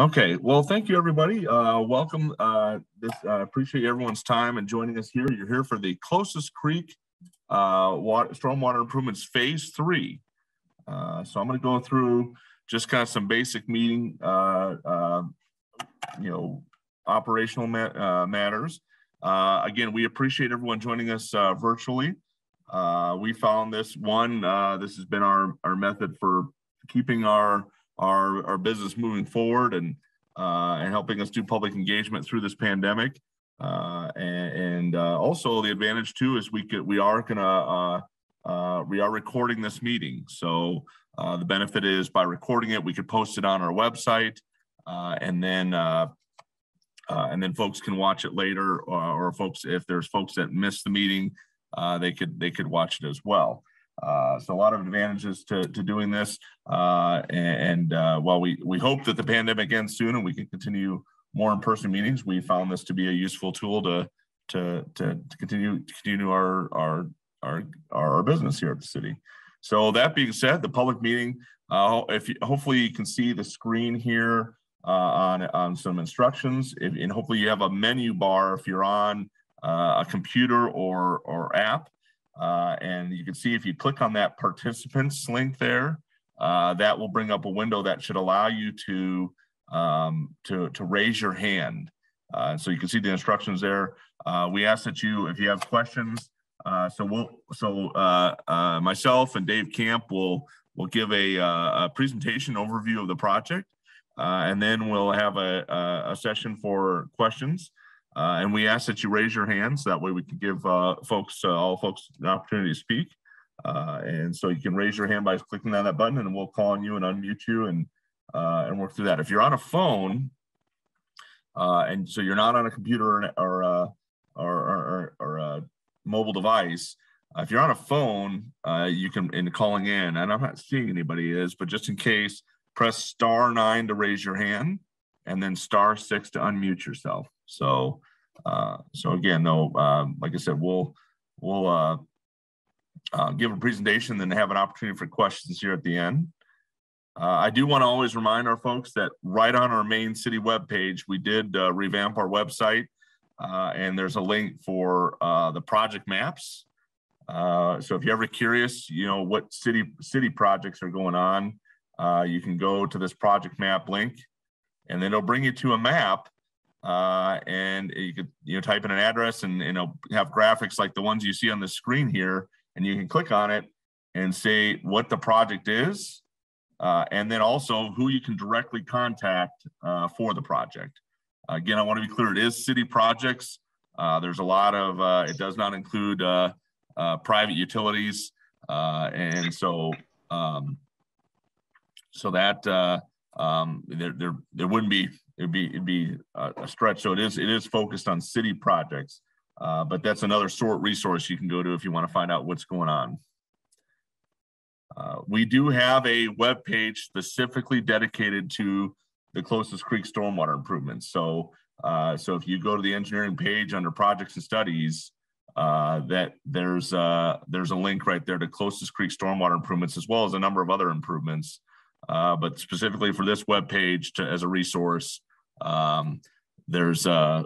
Okay, well, thank you, everybody. Welcome. Appreciate everyone's time and joining us here. You're here for the Closest Creek Stormwater Improvements Phase 3. So I'm going to go through just kind of some basic meeting, operational matters. Again, we appreciate everyone joining us virtually. We found this has been our method for keeping our business moving forward and helping us do public engagement through this pandemic. Also the advantage too is we are recording this meeting. So the benefit is by recording it, we could post it on our website, and then folks can watch it later, or if there's folks that missed the meeting, they could watch it as well. So a lot of advantages to doing this, while we hope that the pandemic ends soon and we can continue more in-person meetings, we found this to be a useful tool to continue our business here at the city. So that being said, the public meeting, hopefully you can see the screen here on some instructions, and hopefully you have a menu bar if you're on a computer or app. And you can see if you click on that participants link there, that will bring up a window that should allow you to raise your hand. So you can see the instructions there. We ask that if you have questions, myself and Dave Camp will give a presentation overview of the project, and then we'll have a session for questions. And we ask that you raise your hands. So that way we can give all folks an opportunity to speak. And so you can raise your hand by clicking on that button, and we'll call on you and unmute you and work through that. If you're on a phone, and so you're not on a computer or a mobile device, if you're on a phone, you can, in calling in, and I'm not seeing anybody but just in case, press *9 to raise your hand, and then *6 to unmute yourself. So again, though, like I said, we'll give a presentation, then have an opportunity for questions here at the end. I do want to always remind our folks that right on our main city webpage, we did revamp our website, and there's a link for the project maps. So if you're ever curious, what city projects are going on, you can go to this project map link, and then it'll bring you to a map. And you could type in an address and have graphics like the ones you see on the screen here, and you can click on it and say what the project is, and then also who you can directly contact for the project. Again, I want to be clear, it is city projects. There's a lot of it does not include private utilities, and so that there wouldn't be. It'd be a stretch. So it is focused on city projects, but that's another resource you can go to if you want to find out what's going on. We do have a web page specifically dedicated to the Closest Creek stormwater improvements. So if you go to the engineering page under projects and studies, that there's a link right there to Closest Creek stormwater improvements, as well as a number of other improvements. But specifically for this web page as a resource, there's a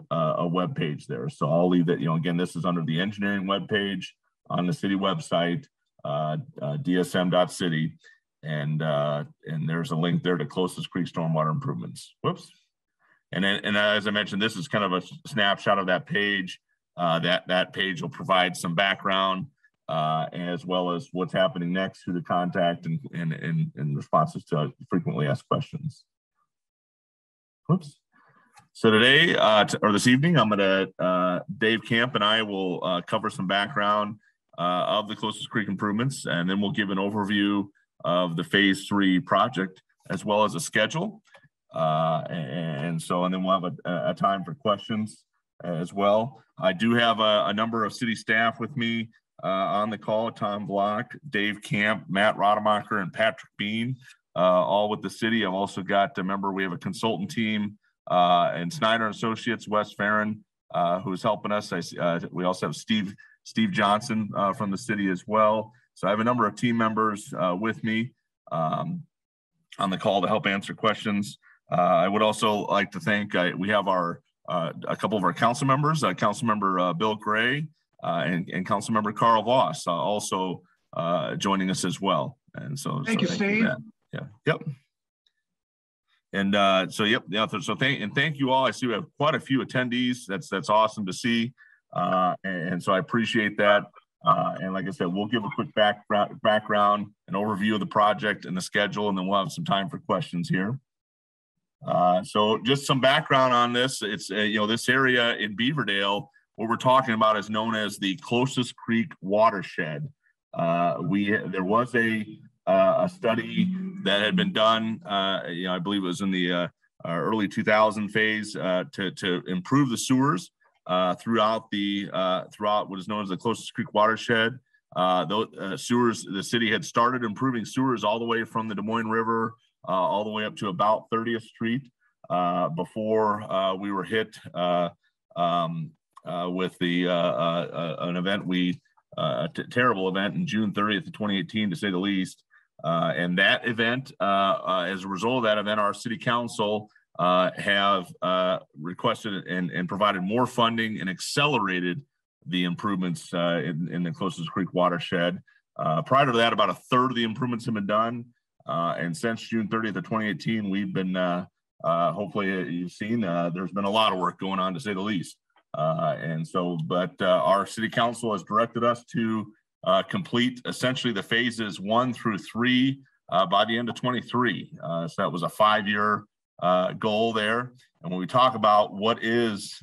web page there. So I'll leave that. Again, this is under the engineering web page on the city website, dsm.city, and there's a link there to Closest Creek stormwater improvements. Whoops. And as I mentioned, this is kind of a snapshot of that page. That page will provide some background, as well as what's happening next, who to contact, and responses to frequently asked questions. Whoops. So today, or this evening, Dave Camp and I will cover some background of the Closest Creek improvements, and then we'll give an overview of the Phase 3 project, as well as a schedule. And then we'll have a time for questions as well. I do have a number of city staff with me on the call: Tom Block, Dave Camp, Matt Rademacher, and Patrick Bean, all with the city. I've also got we have a consultant team, and Snyder Associates, Wes Farron, who's helping us. We also have Steve Johnson from the city as well. So I have a number of team members with me on the call to help answer questions. I would also like to thank, we have our a couple of our council members, Councilmember Bill Gray and Councilmember Carl Voss also joining us as well. And so thank you, Steve. Yeah. Yep. And so thank you all. I see we have quite a few attendees. That's awesome to see. And so I appreciate that. And like I said, we'll give a quick background, an overview of the project and the schedule, and then we'll have some time for questions here. So just some background on this. It's, this area in Beaverdale, what we're talking about is known as the Closest Creek Watershed. There was a study that had been done, I believe it was in the early 2000 phase to improve the sewers throughout what is known as the Closest Creek Watershed. Sewers, the city had started improving sewers all the way from the Des Moines River all the way up to about 30th Street before we were hit with an event a terrible event in June 30th of 2018, to say the least. And that event, as a result of that event, our city council have requested and provided more funding and accelerated the improvements in the Closest Creek Watershed. Prior to that, about a third of the improvements have been done. And since June 30th of 2018, we've been, hopefully you've seen, there's been a lot of work going on, to say the least. But our city council has directed us to complete essentially the phases 1 through 3 by the end of 23. So that was a 5-year goal there. And when we talk about what is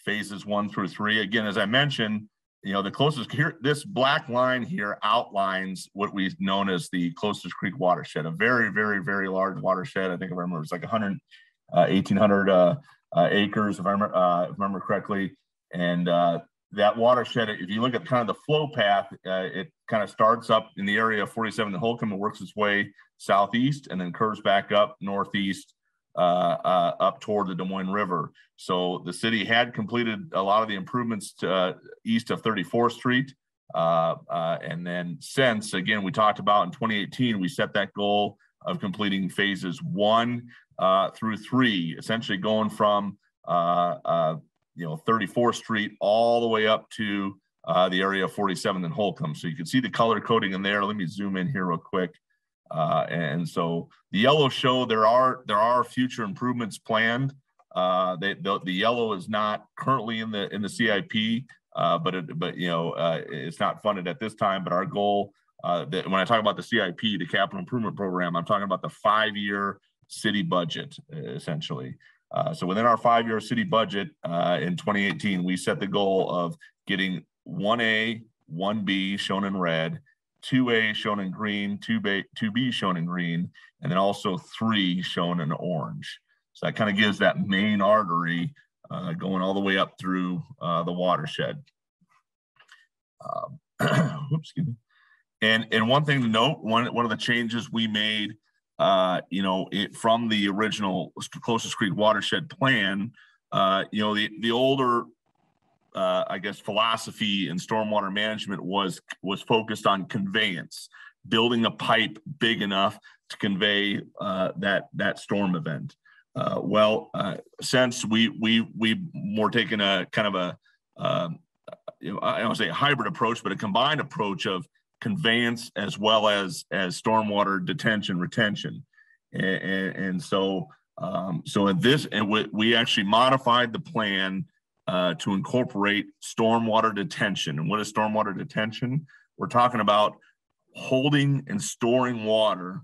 phases 1 through 3, again, as I mentioned, the closest here, this black line here outlines what we've known as the Closest Creek Watershed, a very, very, very large watershed. I think if I remember, it's like 1,800 acres, if I remember correctly. And that watershed, if you look at kind of the flow path, it kind of starts up in the area of 47th and Holcomb and works its way southeast and then curves back up northeast up toward the Des Moines River. So the city had completed a lot of the improvements to, east of 34th Street. And then since, again, we talked about in 2018, we set that goal of completing phases 1 through 3, essentially going from 34th Street all the way up to the area of 47th and Holcomb. So you can see the color coding in there. Let me zoom in here real quick. And so the yellow show there are future improvements planned. The yellow is not currently in the CIP, but it's not funded at this time. But our goal, when I talk about the CIP, the Capital Improvement Program, I'm talking about the 5-year city budget, essentially. So within our 5-year city budget in 2018, we set the goal of getting 1A, 1B shown in red, 2A shown in green, 2B shown in green, and then also 3 shown in orange. So that kind of gives that main artery going all the way up through the watershed. Excuse me. And one thing to note, one of the changes we made, from the original Closest Creek Watershed plan, the older I guess philosophy in stormwater management was focused on conveyance, building a pipe big enough to convey that storm event. Since we more taken a kind of a I don't want to say a hybrid approach, but a combined approach of conveyance as well as stormwater detention retention, so at this, and we actually modified the plan to incorporate stormwater detention. And what is stormwater detention? We're talking about holding and storing water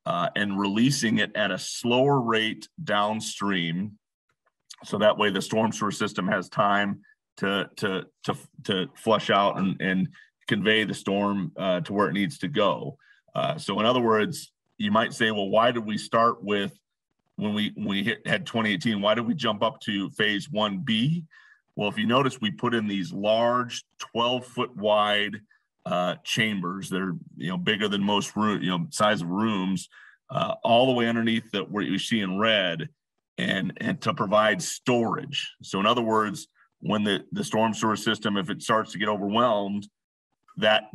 and releasing it at a slower rate downstream, so that way the storm sewer system has time to flush out and convey the storm to where it needs to go. So in other words, you might say, well, why did we start with, when we had 2018, why did we jump up to phase 1B? Well, if you notice, we put in these large 12-foot wide chambers that are bigger than most size of rooms, all the way underneath where you see in red, and to provide storage. So in other words, when the storm sewer system, if it starts to get overwhelmed, that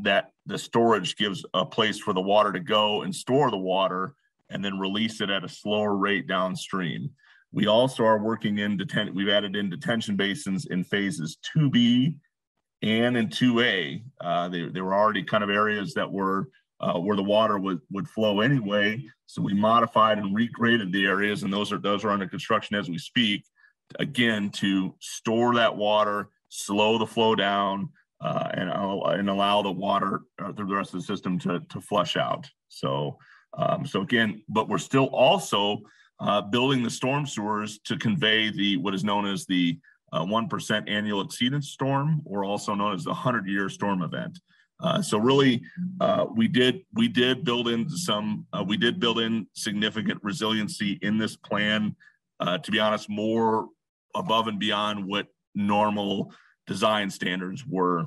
the storage gives a place for the water to go and store the water, and then release it at a slower rate downstream. We also are working in we've added in detention basins in phases 2B and in 2A. There were already kind of areas that were where the water would flow anyway. So we modified and regraded the areas, and those are under construction as we speak, again, to store that water, slow the flow down, and allow the water through the rest of the system to flush out. So again, but we're still also building the storm sewers to convey what is known as the 1% annual exceedance storm, or also known as the 100-year storm event. So really, we did build in significant resiliency in this plan. To be honest, more above and beyond what normal design standards were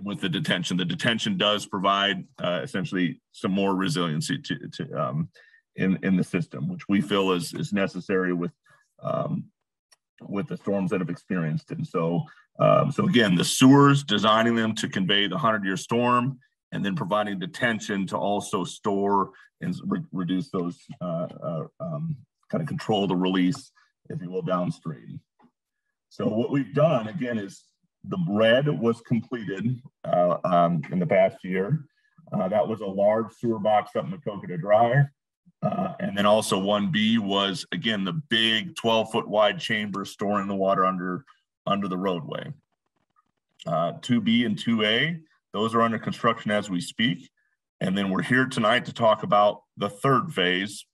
with the detention. The detention does provide essentially some more resiliency in the system, which we feel is necessary with the storms that have experienced it. And so again, the sewers, designing them to convey the 100-year storm, and then providing detention to also store and reduce those, kind of control the release, if you will, downstream. So what we've done, again, is the red was completed in the past year. That was a large sewer box up Macokota Drive. And then also 1B was, again, the big 12-foot wide chamber storing the water under the roadway. 2B and 2A, those are under construction as we speak. And then we're here tonight to talk about the third phase,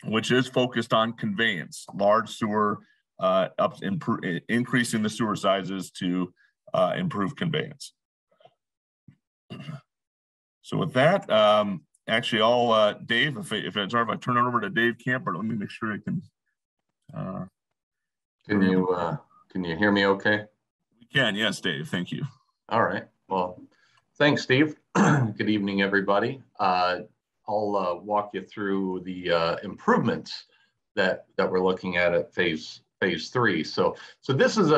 which is focused on conveyance, large sewer, increasing the sewer sizes to improve conveyance. So with that, actually, I'll Dave, if it's all right, if I turn it over to Dave Camper, let me make sure I can. Can you hear me okay? We can, yes, Dave. Thank you. All right. Well, thanks, Steve. Good evening, everybody. I'll walk you through the improvements that we're looking at phase 3. So this is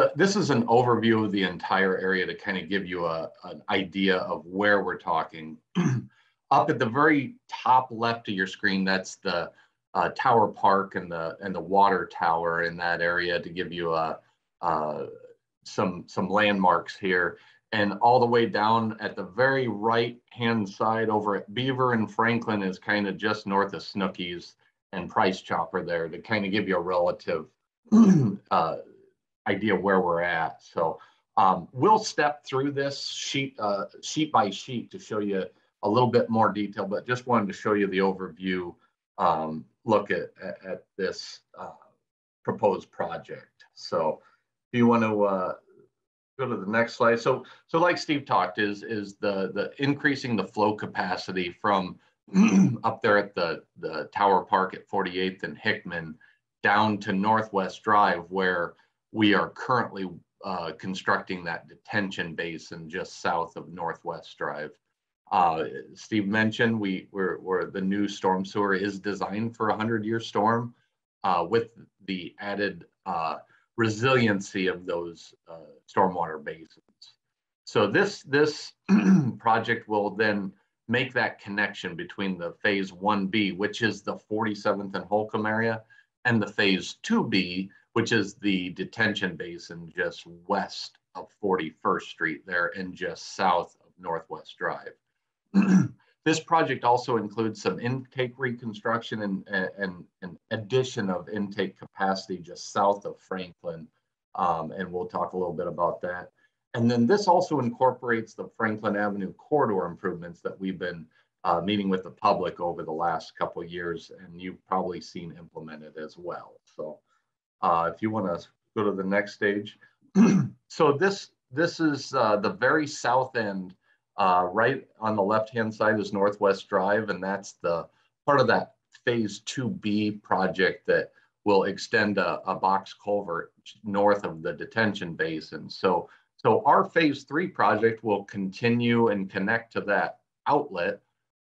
an overview of the entire area to kind of give you an idea of where we're talking. Up at the very top left of your screen, that's the Tower Park and the water tower in that area, to give you some landmarks here. And all the way down at the very right-hand side over at Beaver and Franklin is kind of just north of Snooki's and Price Chopper there, to kind of give you a relative idea where we're at. So we'll step through this sheet by sheet to show you a little bit more detail, but just wanted to show you the overview look at this proposed project. So if you want to go to the next slide. So like Steve talked, is the increasing the flow capacity from up there at the Tower Park at 48th and Hickman down to Northwest Drive, where we are currently constructing that detention basin just south of Northwest Drive. Steve mentioned we're the new storm sewer is designed for a 100-year storm with the added resiliency of those stormwater basins. So this project will then make that connection between the phase 1B, which is the 47th and Holcomb area, and the phase 2B, which is the detention basin just west of 41st Street there and just south of Northwest Drive. This project also includes some intake reconstruction and addition of intake capacity just south of Franklin, and we'll talk a little bit about that. And then this also incorporates the Franklin Avenue corridor improvements that we've been meeting with the public over the last couple of years, and you've probably seen implemented as well. So if you want to go to the next stage. So this is the very south end. Right on the left-hand side is Northwest Drive, and that's the part of that phase 2B project that will extend a box culvert north of the detention basin. So our phase 3 project will continue and connect to that outlet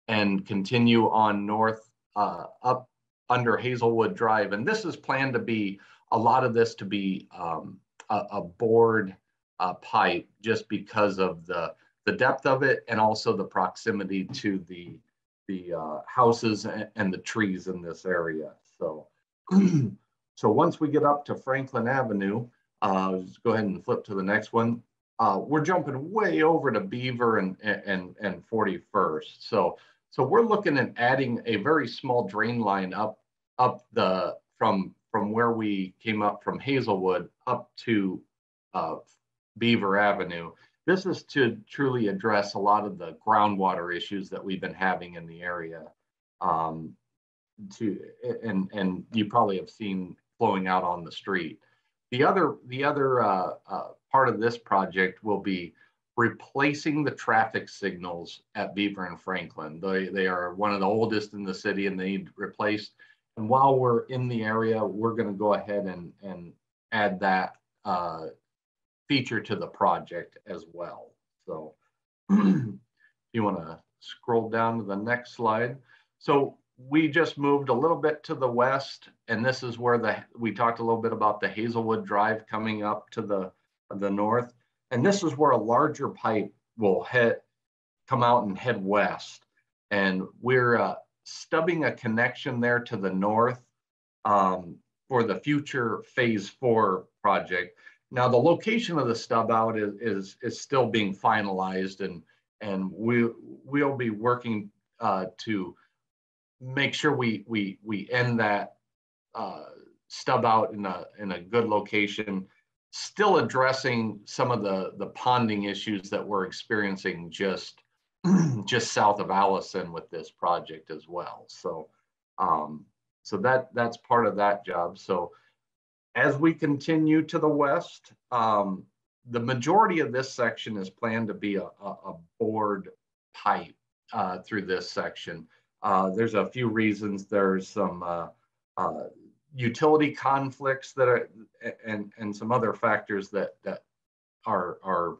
and continue on north up under Hazelwood Drive. And this is planned to be, a lot of this to be a bored pipe, just because of the depth of it and also the proximity to the houses and the trees in this area. So, so once we get up to Franklin Avenue, just go ahead and flip to the next one. We're jumping way over to Beaver and 41st. So we're looking at adding a very small drain line up from where we came up from Hazelwood up to Beaver Avenue. This is to truly address a lot of the groundwater issues that we've been having in the area. And you probably have seen flowing out on the street. The other part of this project will be replacing the traffic signals at Beaver and Franklin. They are one of the oldest in the city and they need replaced. And while we're in the area, we're going to go ahead and add that feature to the project as well. So you want to scroll down to the next slide. So we just moved a little bit to the west, and this is where we talked a little bit about the Hazelwood Drive coming up to the north. And this is where a larger pipe will come out and head west. And we're stubbing a connection there to the north for the future phase 4 project. Now the location of the stub out is still being finalized, and we'll be working to make sure we end that stub out in a good location, still addressing some of the ponding issues that we're experiencing just south of Allison with this project as well. So that's part of that job. So as we continue to the west, the majority of this section is planned to be a bored pipe through this section. There's a few reasons. There's some utility conflicts that are, and some other factors that are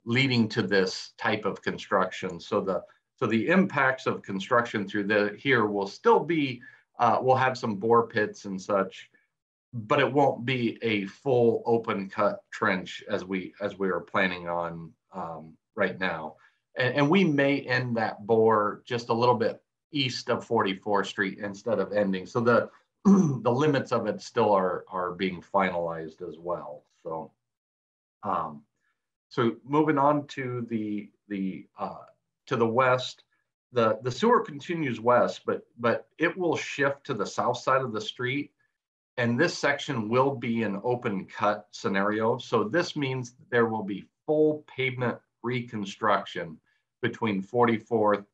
leading to this type of construction. So the impacts of construction through here will still be, we'll have some bore pits and such, but it won't be a full open cut trench as we are planning on right now. And we may end that bore just a little bit east of 44th Street instead of ending. So the limits of it still are being finalized as well. So so moving on to the west, the sewer continues west, but it will shift to the south side of the street. And this section will be an open cut scenario. So this means there will be full pavement reconstruction between 44th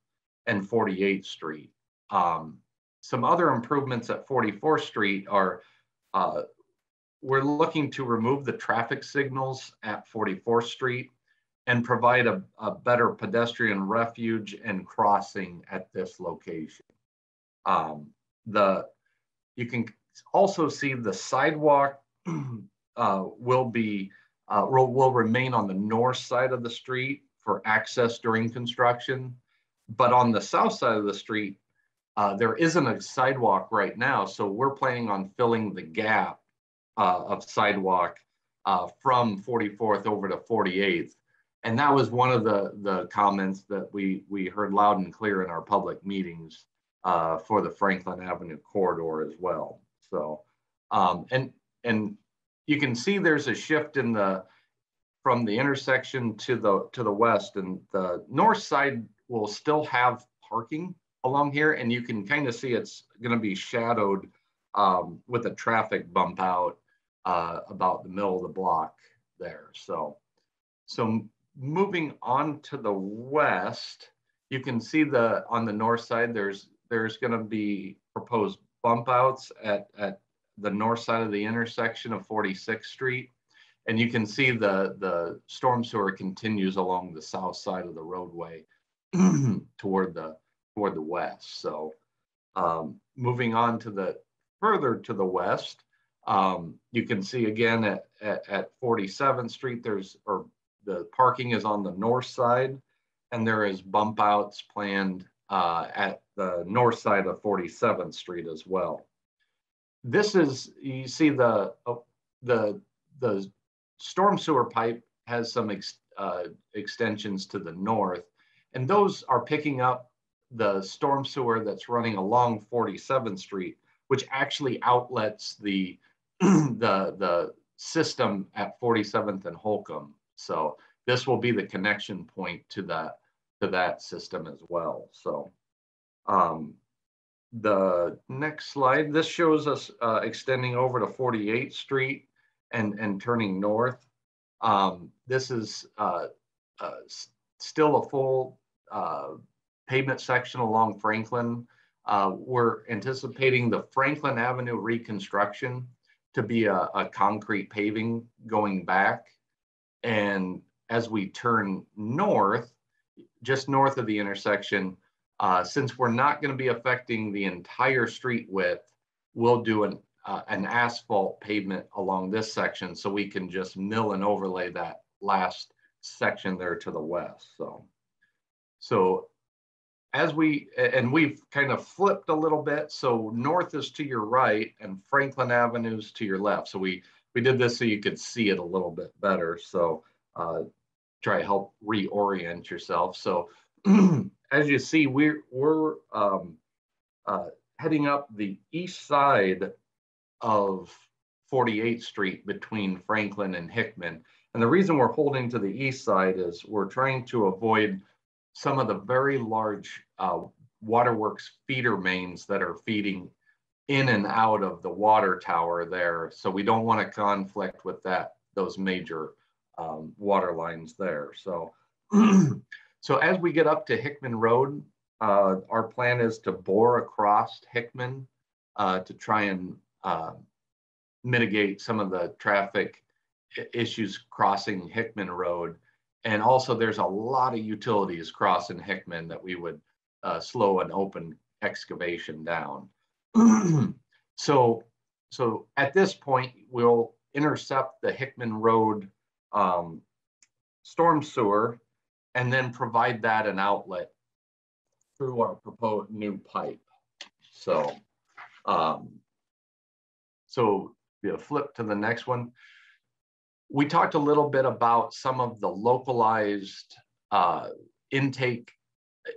and 48th Street. Some other improvements at 44th Street are, we're looking to remove the traffic signals at 44th Street and provide a better pedestrian refuge and crossing at this location. You can also see the sidewalk will remain on the north side of the street for access during construction. But on the south side of the street, there isn't a sidewalk right now. So we're planning on filling the gap of sidewalk from 44th over to 48th. And that was one of the comments that we heard loud and clear in our public meetings for the Franklin Avenue corridor as well. So, and you can see there's a shift from the intersection to the west, and the north side will still have parking along here, and you can kind of see it's going to be shadowed with a traffic bump out about the middle of the block there. So moving on to the west, you can see on the north side there's going to be proposed bump outs at the north side of the intersection of 46th Street. And you can see the storm sewer continues along the south side of the roadway toward the west. So moving on to further to the west, you can see again at 47th Street, the parking is on the north side, and there is bump outs planned at the north side of 47th Street as well. This is, you see the storm sewer pipe has some extensions to the north, and those are picking up the storm sewer that's running along 47th Street, which actually outlets the the system at 47th and Holcomb. So this will be the connection point to that system as well. So the next slide, this shows us extending over to 48th Street and turning north. This is still a full pavement section along Franklin. We're anticipating the Franklin Avenue reconstruction to be a concrete paving going back. And as we turn north, just north of the intersection, since we're not going to be affecting the entire street width, we'll do an asphalt pavement along this section so we can just mill and overlay that last section there to the west. So as we've kind of flipped a little bit, so north is to your right and Franklin Avenue's to your left. So we did this so you could see it a little bit better. So try to help reorient yourself. So as you see, we're heading up the east side of 48th Street between Franklin and Hickman. And the reason we're holding to the east side is we're trying to avoid some of the very large waterworks feeder mains that are feeding in and out of the water tower there. So we don't want to conflict with those major water lines there. So, so as we get up to Hickman Road, our plan is to bore across Hickman to try and mitigate some of the traffic issues crossing Hickman Road. And also there's a lot of utilities crossing Hickman that we would slow an open excavation down. So at this point, we'll intercept the Hickman Road storm sewer and then provide that an outlet through our proposed new pipe. So, so we'll flip to the next one. We talked a little bit about some of the localized intake,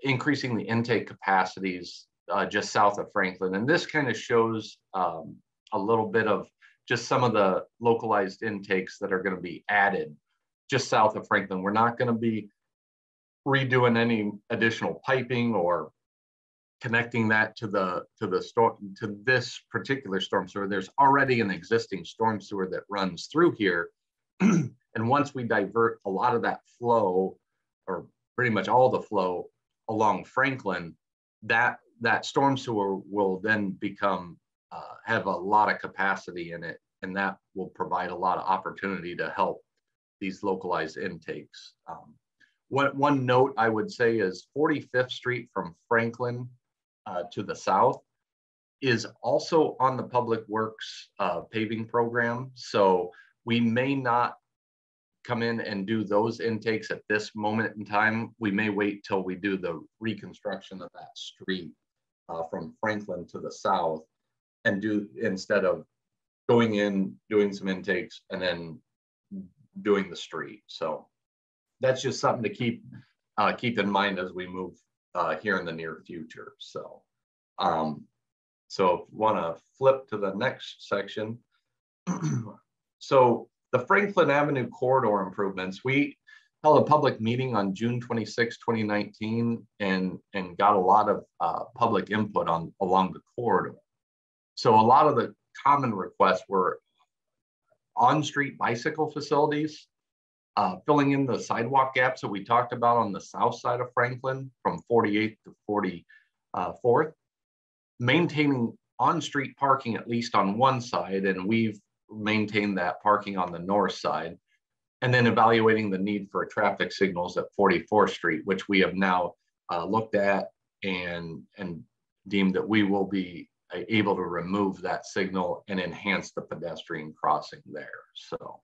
increasing the intake capacities just south of Franklin. And this kind of shows a little bit of just some of the localized intakes that are going to be added just south of Franklin. We're not going to be redoing any additional piping or connecting that to this particular storm sewer. There's already an existing storm sewer that runs through here. And once we divert a lot of that flow, or pretty much all the flow along Franklin, that storm sewer will then become have a lot of capacity in it, and that will provide a lot of opportunity to help these localized intakes. One note I would say is 45th Street from Franklin to the south is also on the Public Works paving program. So we may not come in and do those intakes at this moment in time. We may wait till we do the reconstruction of that street from Franklin to the south, and do, instead of going in, doing some intakes and then doing the street. So that's just something to keep in mind as we move here in the near future. So so want to flip to the next section. So the Franklin Avenue corridor improvements, we held a public meeting on June 26, 2019, and got a lot of public input along the corridor. So a lot of the common requests were on-street bicycle facilities, filling in the sidewalk gaps that we talked about on the south side of Franklin from 48th to 44th, maintaining on-street parking at least on one side, and we've maintained that parking on the north side, and then evaluating the need for traffic signals at 44th Street, which we have now looked at and deemed that we will be able to remove that signal and enhance the pedestrian crossing there. So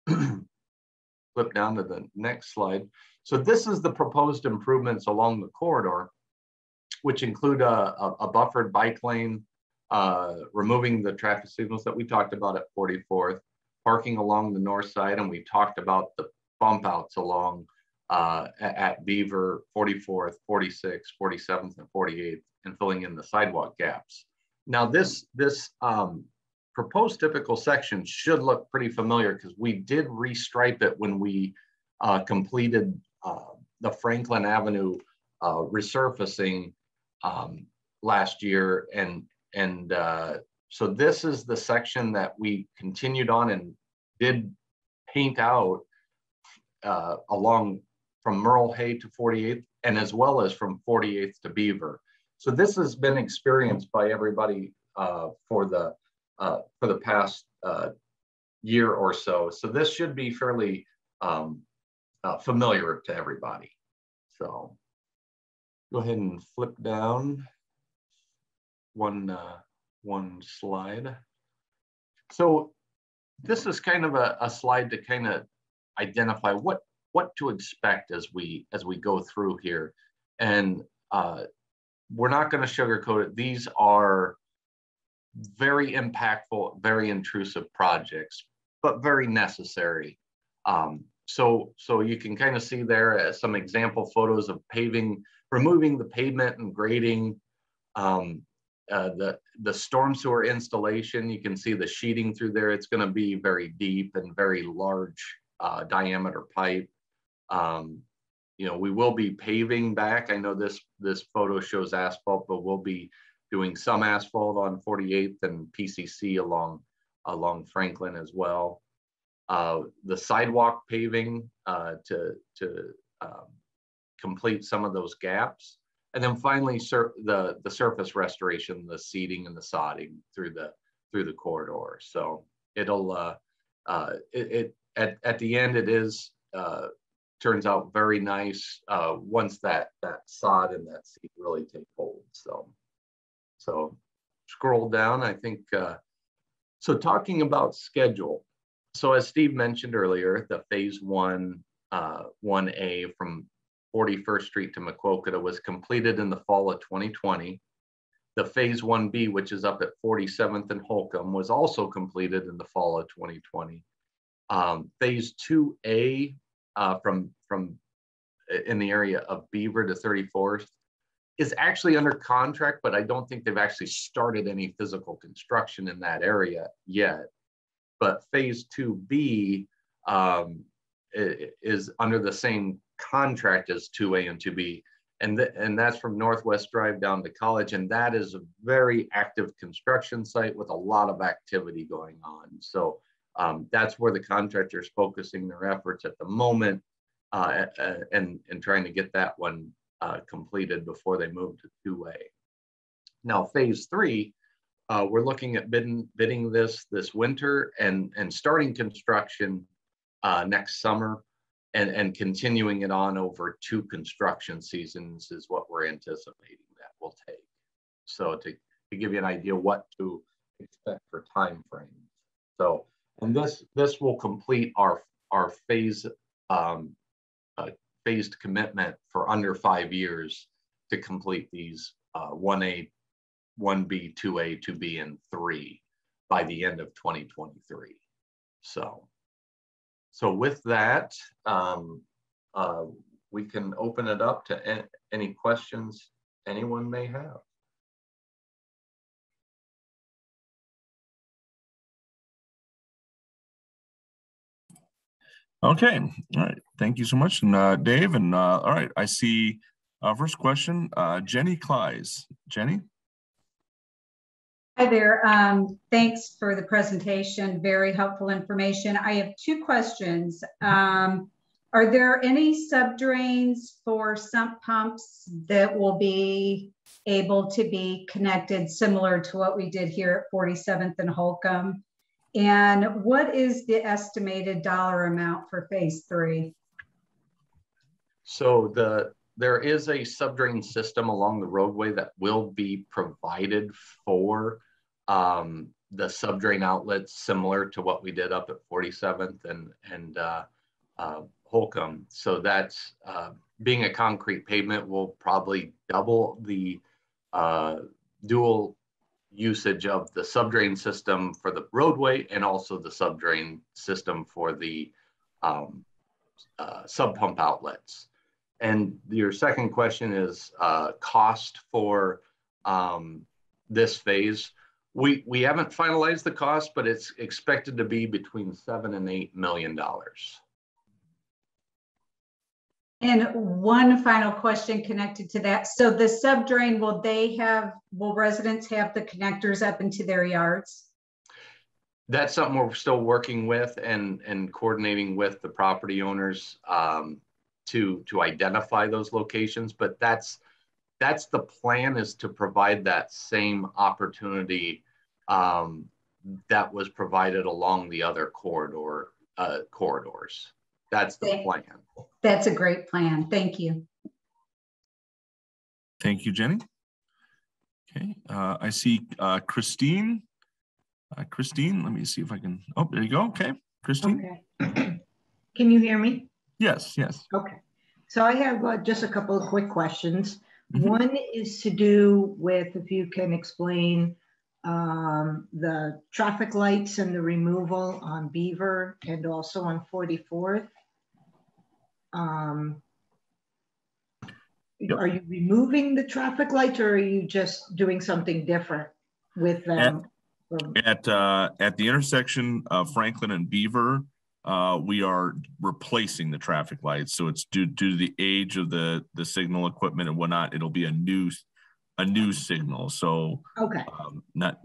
flip down to the next slide. So this is the proposed improvements along the corridor, which include a buffered bike lane, removing the traffic signals that we talked about at 44th, parking along the north side, and we talked about the bump outs along at Beaver, 44th, 46th, 47th, and 48th, and filling in the sidewalk gaps. Now this proposed typical section should look pretty familiar because we did restripe it when we completed the Franklin Avenue resurfacing last year, and so this is the section that we continued on and did paint out along from Merle Hay to 48th, and as well as from 48th to Beaver. So this has been experienced by everybody for the past year or so. So this should be fairly familiar to everybody. So go ahead and flip down one slide. So this is kind of a slide to kind of identify what to expect as we go through here. And we're not going to sugarcoat it. These are very impactful, very intrusive projects, but very necessary. So you can kind of see there some example photos of paving, removing the pavement and grading, the storm sewer installation. You can see the sheeting through there. It's going to be very deep and very large diameter pipe. You know, we will be paving back. I know this photo shows asphalt, but we'll be doing some asphalt on 48th and PCC along Franklin as well. The sidewalk paving to complete some of those gaps. And then finally, the surface restoration, the seeding and the sodding through the corridor. So it'll at the end it is turns out very nice once that sod and that seed really take hold. So scroll down. I think so. Talking about schedule. So as Steve mentioned earlier, the phase 1A from 41st Street to Maquoketa was completed in the fall of 2020. The phase 1B, which is up at 47th and Holcomb, was also completed in the fall of 2020. Phase 2A from in the area of Beaver to 34th is actually under contract, but I don't think they've actually started any physical construction in that area yet. But phase 2B is under the same contract as 2A and 2B. And that's from Northwest Drive down to College. And that is a very active construction site with a lot of activity going on. So that's where the contractor is focusing their efforts at the moment and trying to get that one completed before they move to 2A. Now, phase 3, we're looking at bidding this winter and starting construction next summer and continuing it on over 2 construction seasons is what we're anticipating that will take. So to give you an idea what to expect for time frames. So, and this will complete our phased commitment for under 5 years to complete these 1A, 1B, 2A, 2B, and 3 by the end of 2023. So with that, we can open it up to any questions anyone may have. Okay, all right. Thank you so much, and Dave. And all right, I see first question, Jenny Kleiss. Jenny? Hi there. Thanks for the presentation. Very helpful information. I have 2 questions. Are there any subdrains for sump pumps that will be able to be connected similar to what we did here at 47th and Holcomb? And what is the estimated dollar amount for phase 3? So there is a subdrain system along the roadway that will be provided for the subdrain outlets, similar to what we did up at 47th and Holcomb. So that's being a concrete pavement will probably double the dual usage of the subdrain system for the roadway and also the subdrain system for the sub pump outlets. And your second question is cost for this phase. We haven't finalized the cost, but it's expected to be between $7 and $8 million. And one final question connected to that. So the subdrain, will residents have the connectors up into their yards? That's something we're still working with and coordinating with the property owners to identify those locations. But that's the plan, is to provide that same opportunity that was provided along the other corridors. That's the plan. That's a great plan. Thank you. Thank you, Jenny. Okay, I see Christine. Christine, let me see if I can, oh, there you go. Okay, Christine. Okay. Can you hear me? Yes, yes. Okay. So I have just a couple of quick questions. Mm-hmm. One is to do with, if you can explain the traffic lights and the removal on Beaver and also on 44th. Yep. Are you removing the traffic lights, or are you just doing something different with them? At the intersection of Franklin and Beaver, we are replacing the traffic lights. So it's due to the age of the signal equipment and whatnot. It'll be a new signal. So okay, not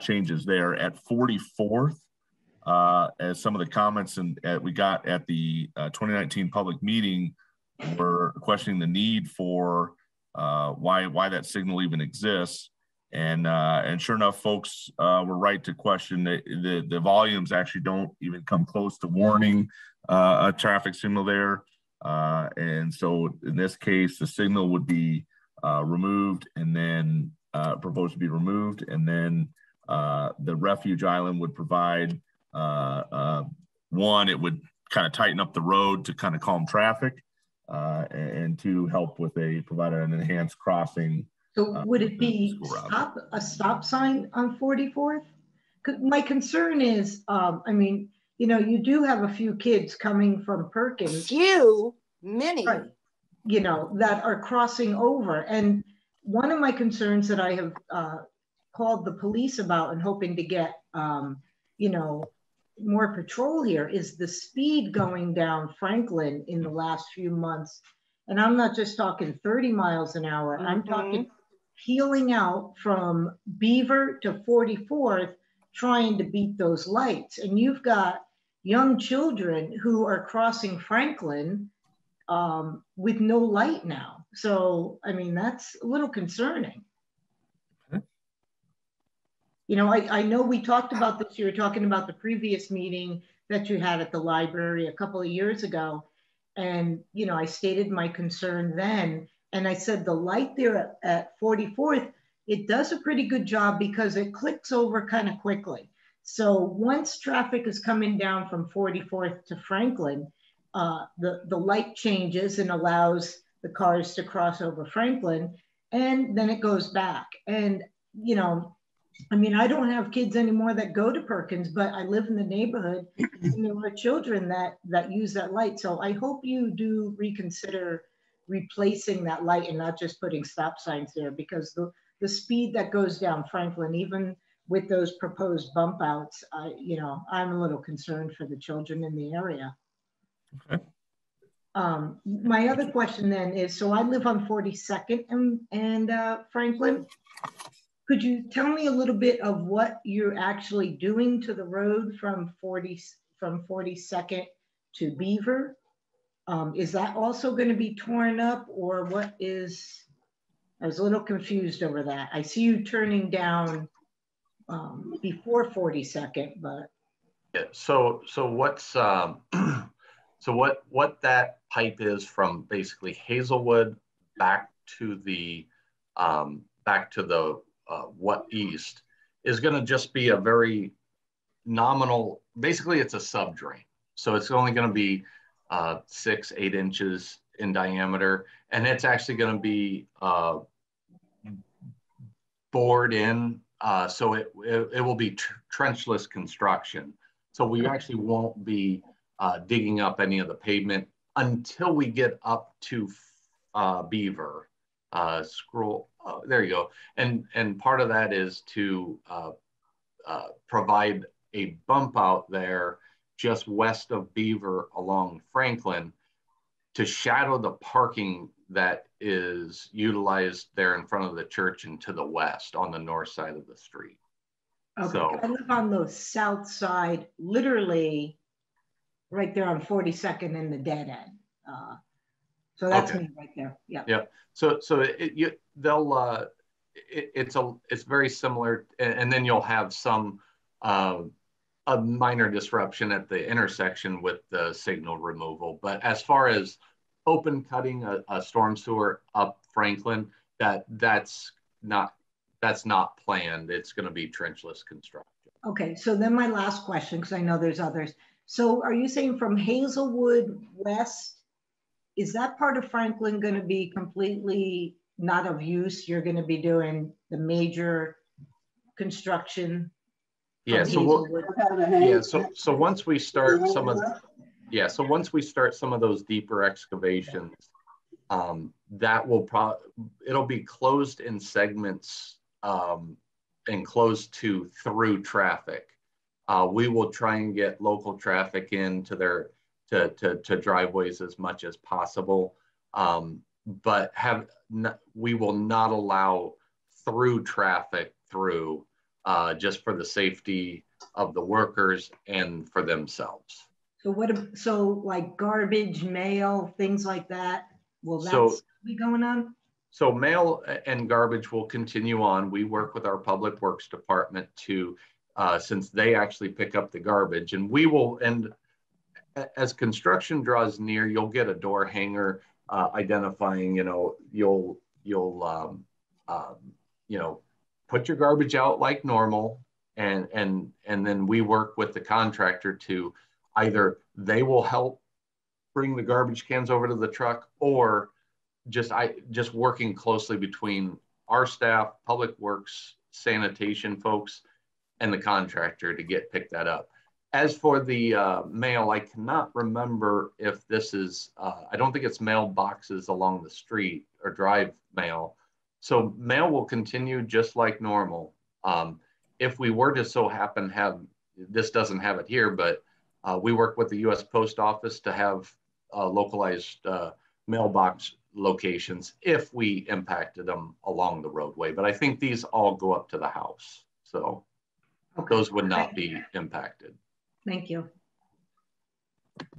changes there. At 44th, as some of the comments we got at the 2019 public meeting were questioning the need for why that signal even exists. And sure enough, folks were right to question the volumes actually don't even come close to warning a traffic signal there. And so in this case, the signal would be removed, and then proposed to be removed. And then the refuge island would provide, one, it would kind of tighten up the road to kind of calm traffic, and to help with provide an enhanced crossing. So would it be a stop sign on 44th? My concern is, I mean, you know, you do have a few kids coming from Perkins. Many. Right, you know, that are crossing over. And one of my concerns that I have called the police about and hoping to get, you know, more patrol here is the speed going down Franklin in the last few months. And I'm not just talking 30 miles an hour. Mm-hmm. I'm talking peeling out from Beaver to 44th, trying to beat those lights. And you've got young children who are crossing Franklin with no light now. So, I mean, that's a little concerning. Okay. You know, I know we talked about this, you were talking about the previous meeting that you had at the library a couple of years ago. And, you know, I stated my concern then, and I said the light there at 44th, it does a pretty good job because it clicks over kind of quickly. So once traffic is coming down from 44th to Franklin, the light changes and allows the cars to cross over Franklin, and then it goes back. And, you know, I mean, I don't have kids anymore that go to Perkins, but I live in the neighborhood and there are children that use that light. So I hope you do reconsider replacing that light and not just putting stop signs there, because the speed that goes down Franklin, even with those proposed bump outs, you know, I'm a little concerned for the children in the area. Okay. My other question then is, so I live on 42nd and Franklin. Could you tell me a little bit of what you're actually doing to the road from 42nd to Beaver? Is that also going to be torn up, or what is? I was a little confused over that. I see you turning down before 42nd, but yeah. So what's so what that pipe is from basically Hazelwood back to the what east is going to just be a very nominal. Basically, it's a sub drain, so it's only going to be 6-8 inches in diameter, and it's actually going to be bored in, so it will be trenchless construction. So we actually won't be digging up any of the pavement until we get up to Beaver. There you go. And part of that is to provide a bump out there just west of Beaver along Franklin to shadow the parking that is utilized there in front of the church and to the west on the north side of the street. Okay, So I live on the south side, literally right there on 42nd in the dead end. So that's me right there. Yeah. Yeah. So it's very similar, and then you'll have some a minor disruption at the intersection with the signal removal. But as far as open cutting a storm sewer up Franklin, that's not planned. It's going to be trenchless construction. Okay, so then my last question, because I know there's others. So are you saying from Hazelwood west, is that part of Franklin going to be completely not of use? You're going to be doing the major construction? Yeah, so so once we start some of those deeper excavations, that will it'll be closed in segments and closed through traffic. We will try and get local traffic into their to driveways as much as possible, but we will not allow through traffic through just for the safety of the workers and for themselves. So like garbage, mail, things like that, will that be going on? So mail and garbage will continue on. We work with our Public Works Department to, since they actually pick up the garbage, and we will, and as construction draws near, you'll get a door hanger identifying, you'll put your garbage out like normal, and then we work with the contractor to either they will help bring the garbage cans over to the truck, or just working closely between our staff, Public Works, sanitation folks, and the contractor to pick that up. As for the mail, I cannot remember if this is, I don't think it's mailboxes along the street or drive mail. So mail will continue just like normal. If we were to so happen this doesn't have it here, but we work with the U.S. Post Office to have localized mailbox locations if we impacted them along the roadway. But I think these all go up to the house. So those would not be impacted. Thank you.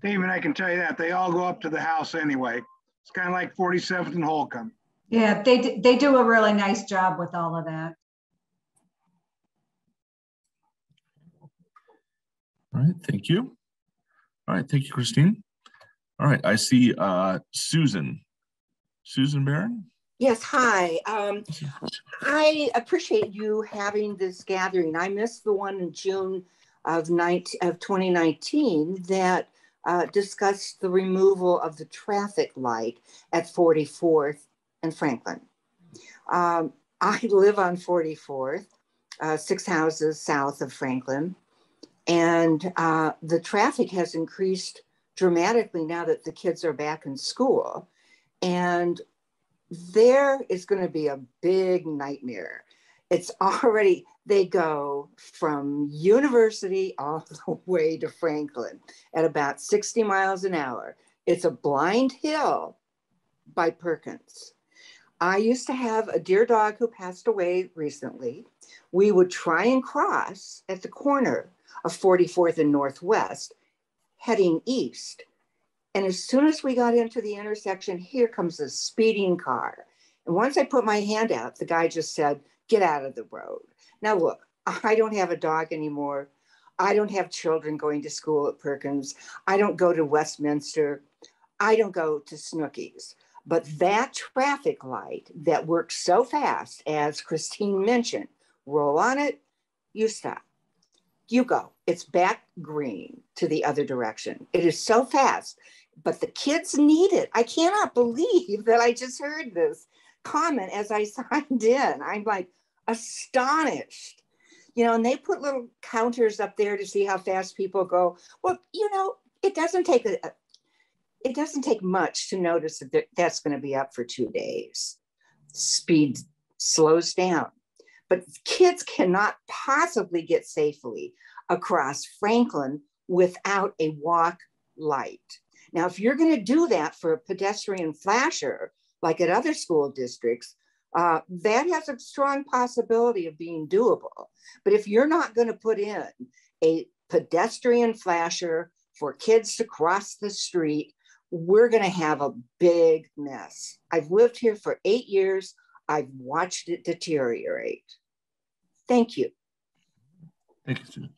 Damon, I can tell you that they all go up to the house anyway. It's kind of like 47th and Holcomb. Yeah, they do a really nice job with all of that. All right, thank you. All right, thank you, Christine. All right, I see Susan Barron. Yes, hi. I appreciate you having this gathering. I missed the one in June of 2019 that discussed the removal of the traffic light at 44th and Franklin. I live on 44th, 6 houses south of Franklin, and the traffic has increased dramatically now that the kids are back in school. And there is going to be a big nightmare. It's already, they go from University all the way to Franklin at about 60 miles an hour. It's a blind hill by Perkins. I used to have a dear dog who passed away recently. We would try and cross at the corner of 44th and Northwest, heading east. And as soon as we got into the intersection, here comes a speeding car. And once I put my hand out, the guy just said, "Get out of the road." Now look, I don't have a dog anymore. I don't have children going to school at Perkins. I don't go to Westminster. I don't go to Snooki's. But that traffic light that works so fast, as Christine mentioned, roll on it, you stop. You go. It's back green to the other direction. It is so fast, but the kids need it. I cannot believe that I just heard this comment as I signed in. I'm like astonished, and they put little counters up there to see how fast people go. Well, it doesn't take it doesn't take much to notice that that's going to be up for 2 days. Speed slows down, but kids cannot possibly get safely across Franklin without a walk light. Now, if you're going to do that for a pedestrian flasher, like at other school districts, that has a strong possibility of being doable. But if you're not going to put in a pedestrian flasher for kids to cross the street, we're going to have a big mess. I've lived here for 8 years. I've watched it deteriorate. Thank you. Thank you, Susan.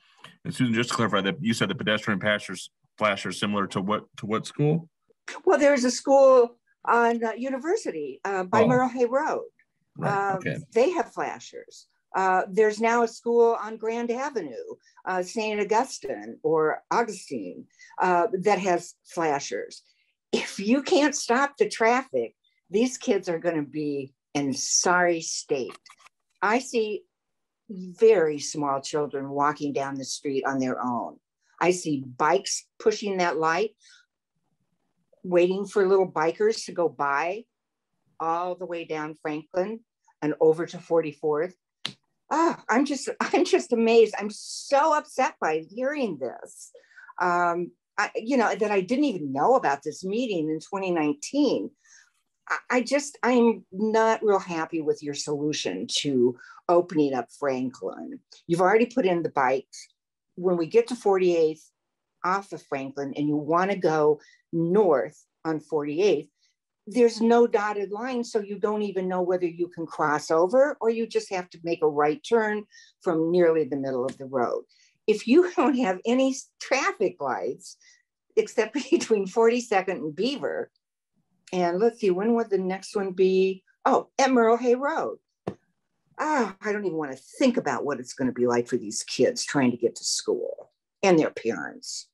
And Susan, just to clarify that you said the pedestrian flasher similar to what school? Well, there's a school on University by Merle Hay Road. Right. Okay. They have flashers. There's now a school on Grand Avenue, St. Augustine or Augustine, that has flashers. If you can't stop the traffic, these kids are going to be in sorry state. I see very small children walking down the street on their own. I see bikes pushing that light, waiting for little bikers to go by all the way down Franklin and over to 44th. I'm just amazed. I'm so upset by hearing this. That I didn't even know about this meeting in 2019. I'm not real happy with your solution to opening up Franklin. You've already put in the bikes. When we get to 48th off of Franklin and you want to go north on 48th, there's no dotted line, so you don't even know whether you can cross over or you just have to make a right turn from nearly the middle of the road. If you don't have any traffic lights, except between 42nd and Beaver, and let's see, when would the next one be? Oh, at Merle Hay Road. I don't even want to think about what it's going to be like for these kids trying to get to school and their parents.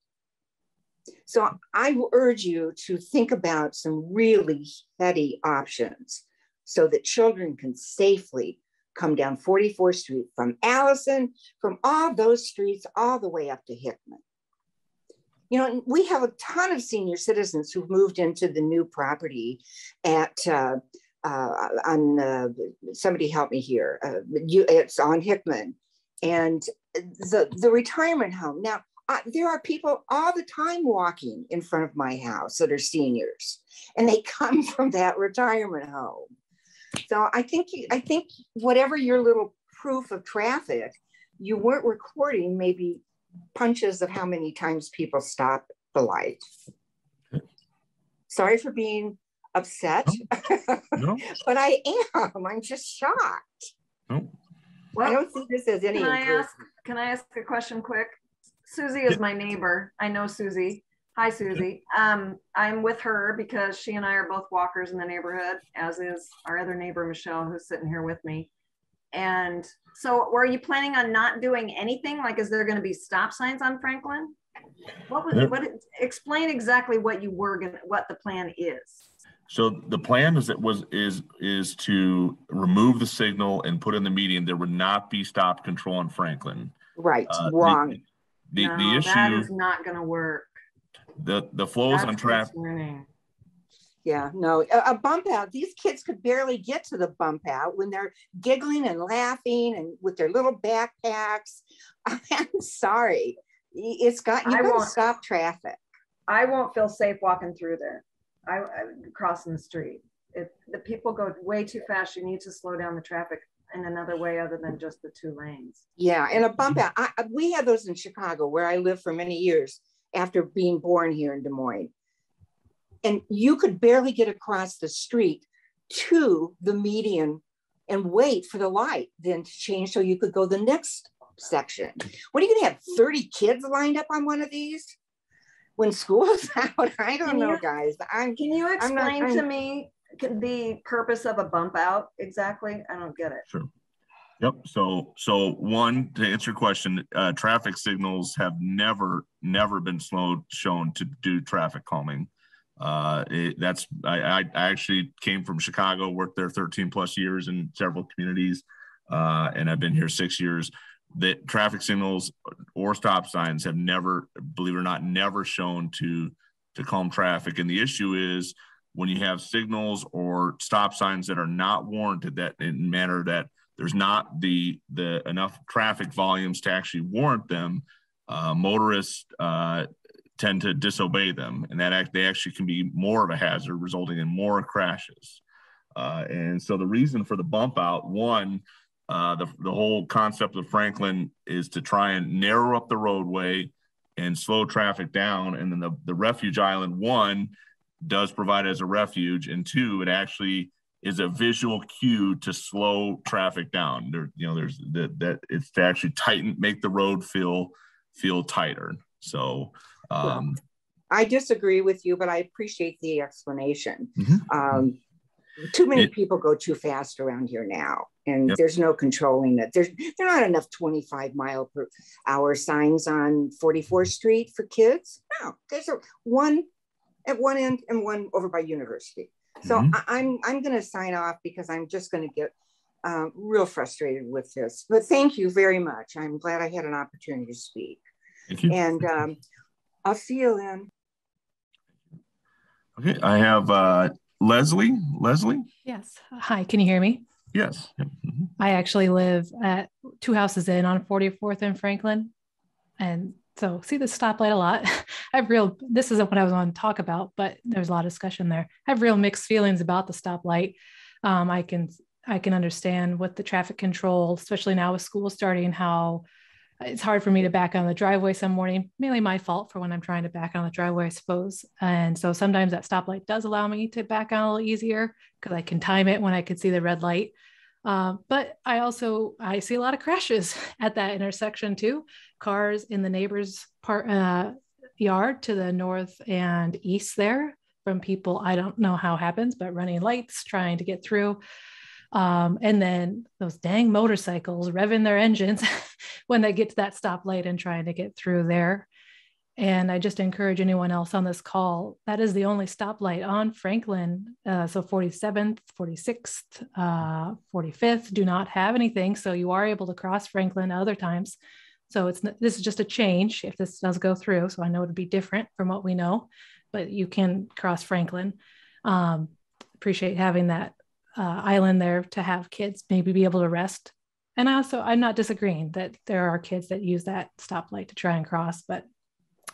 So I will urge you to think about some really heady options so that children can safely come down 44th Street from Allison, from all those streets, all the way up to Hickman. You know, we have a ton of senior citizens who've moved into the new property at, somebody help me here, it's on Hickman, and the retirement home. Now, there are people all the time walking in front of my house that are seniors, and they come from that retirement home. So I think whatever your little proof of traffic, you weren't recording maybe punches of how many times people stop the light. Sorry for being upset, No. but I am. I'm just shocked. No. Well, I don't see this as any. Can I ask a question quick? Susie is my neighbor. I know Susie. Hi, Susie. I'm with her because she and I are both walkers in the neighborhood, as is our other neighbor, Michelle, who's sitting here with me. And so were you planning on not doing anything? Like, is there going to be stop signs on Franklin? Explain exactly what the plan is. So the plan is to remove the signal and put in the median. There would not be stop control on Franklin. Right, wrong. The issue, that is not going to work. The flows on traffic. Yeah, no, a bump out. These kids could barely get to the bump out when they're giggling and laughing and with their little backpacks. I'm sorry. You got to stop traffic. I won't feel safe walking through there. I crossing the street. If the people go way too fast, you need to slow down the traffic in another way other than just the 2 lanes. Yeah, and a bump out. We had those in Chicago, where I lived for many years after being born here in Des Moines. And you could barely get across the street to the median and wait for the light then to change so you could go the next section. What are you gonna have 30 kids lined up on one of these when school's out? I don't know, guys. Can you explain to me the purpose of a bump out exactly? I don't get it. Sure. Yep. So one, to answer your question, traffic signals have never been shown to do traffic calming. I actually came from Chicago, worked there 13 plus years in several communities, and I've been here 6 years. that traffic signals or stop signs have never, believe it or not, never shown to calm traffic. And the issue is when you have signals or stop signs that are not warranted, that in manner that there's not the enough traffic volumes to actually warrant them, motorists tend to disobey them, and that they actually can be more of a hazard, resulting in more crashes. And so the reason for the bump out, one, the whole concept of Franklin is to try and narrow up the roadway and slow traffic down. And then the refuge island, one, does provide as a refuge, and two, it actually is a visual cue to slow traffic down. There's that it's to actually make the road feel tighter. So I disagree with you, but I appreciate the explanation. Mm-hmm. Too many people go too fast around here now, and there's no controlling it. There are not enough 25-mile-per-hour signs on 44th Street for kids. No, there's one at one end and one over by University. So I'm going to sign off because I'm just going to get real frustrated with this. But thank you very much. I'm glad I had an opportunity to speak. Thank you. And I'll see you then. Okay, I have Leslie. Leslie? Yes. Hi, can you hear me? Yes. Mm-hmm. I actually live at 2 houses in on 44th and Franklin. And so see the stoplight a lot. This isn't what I was on to talk about, but there's a lot of discussion there. I have real mixed feelings about the stoplight. I can understand with the traffic control, especially now with school starting, how it's hard for me to back on the driveway some morning, mainly my fault for when I'm trying to back on the driveway, I suppose. And so sometimes that stoplight does allow me to back on a little easier because I can time it when I can see the red light. But I see a lot of crashes at that intersection too. Cars in the neighbor's yard to the north and east there from people, I don't know how it happens, but running lights, trying to get through. And then those dang motorcycles revving their engines when they get to that stoplight and trying to get through there. And I just encourage anyone else on this call, that is the only stoplight on Franklin. So 47th, 46th, 45th do not have anything. So you are able to cross Franklin other times. So this is just a change if this does go through. So I know it'd be different from what we know, but you can cross Franklin. Appreciate having that island there to have kids maybe be able to rest. And I'm not disagreeing that there are kids that use that stoplight to try and cross, but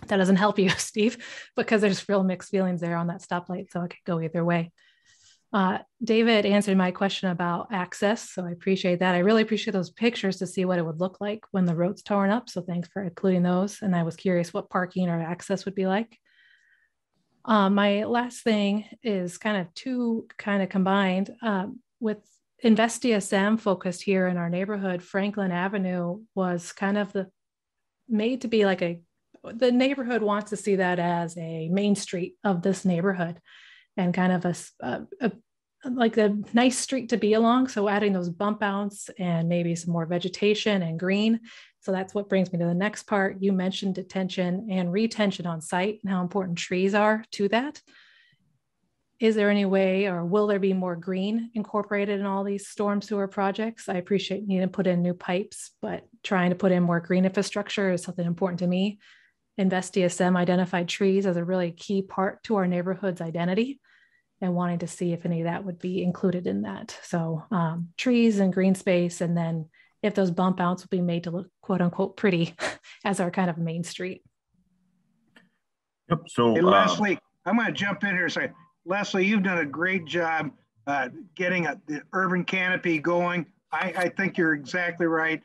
that doesn't help you, Steve, because there's real mixed feelings there on that stoplight. So it could go either way. David answered my question about access. So I appreciate that. I really appreciate those pictures to see what it would look like when the road's torn up. So thanks for including those. And I was curious what parking or access would be like. My last thing is kind of combined with InvestDSM focused here in our neighborhood. Franklin Avenue was kind of made to be like the neighborhood wants to see that as a main street of this neighborhood and kind of like a nice street to be along. So adding those bump outs and maybe some more vegetation and green. So that's what brings me to the next part. You mentioned detention and retention on site and how important trees are to that. Is there any way, or will there be more green incorporated in all these storm sewer projects? I appreciate needing to put in new pipes, but trying to put in more green infrastructure is something important to me. InvestDSM identified trees as a really key part to our neighborhood's identity and wanting to see if any of that would be included in that. So trees and green space, and then if those bump outs will be made to look quote unquote pretty as our kind of main street. Yep. So hey, Leslie, I'm going to jump in here and say, Leslie, you've done a great job getting the urban canopy going. I think you're exactly right.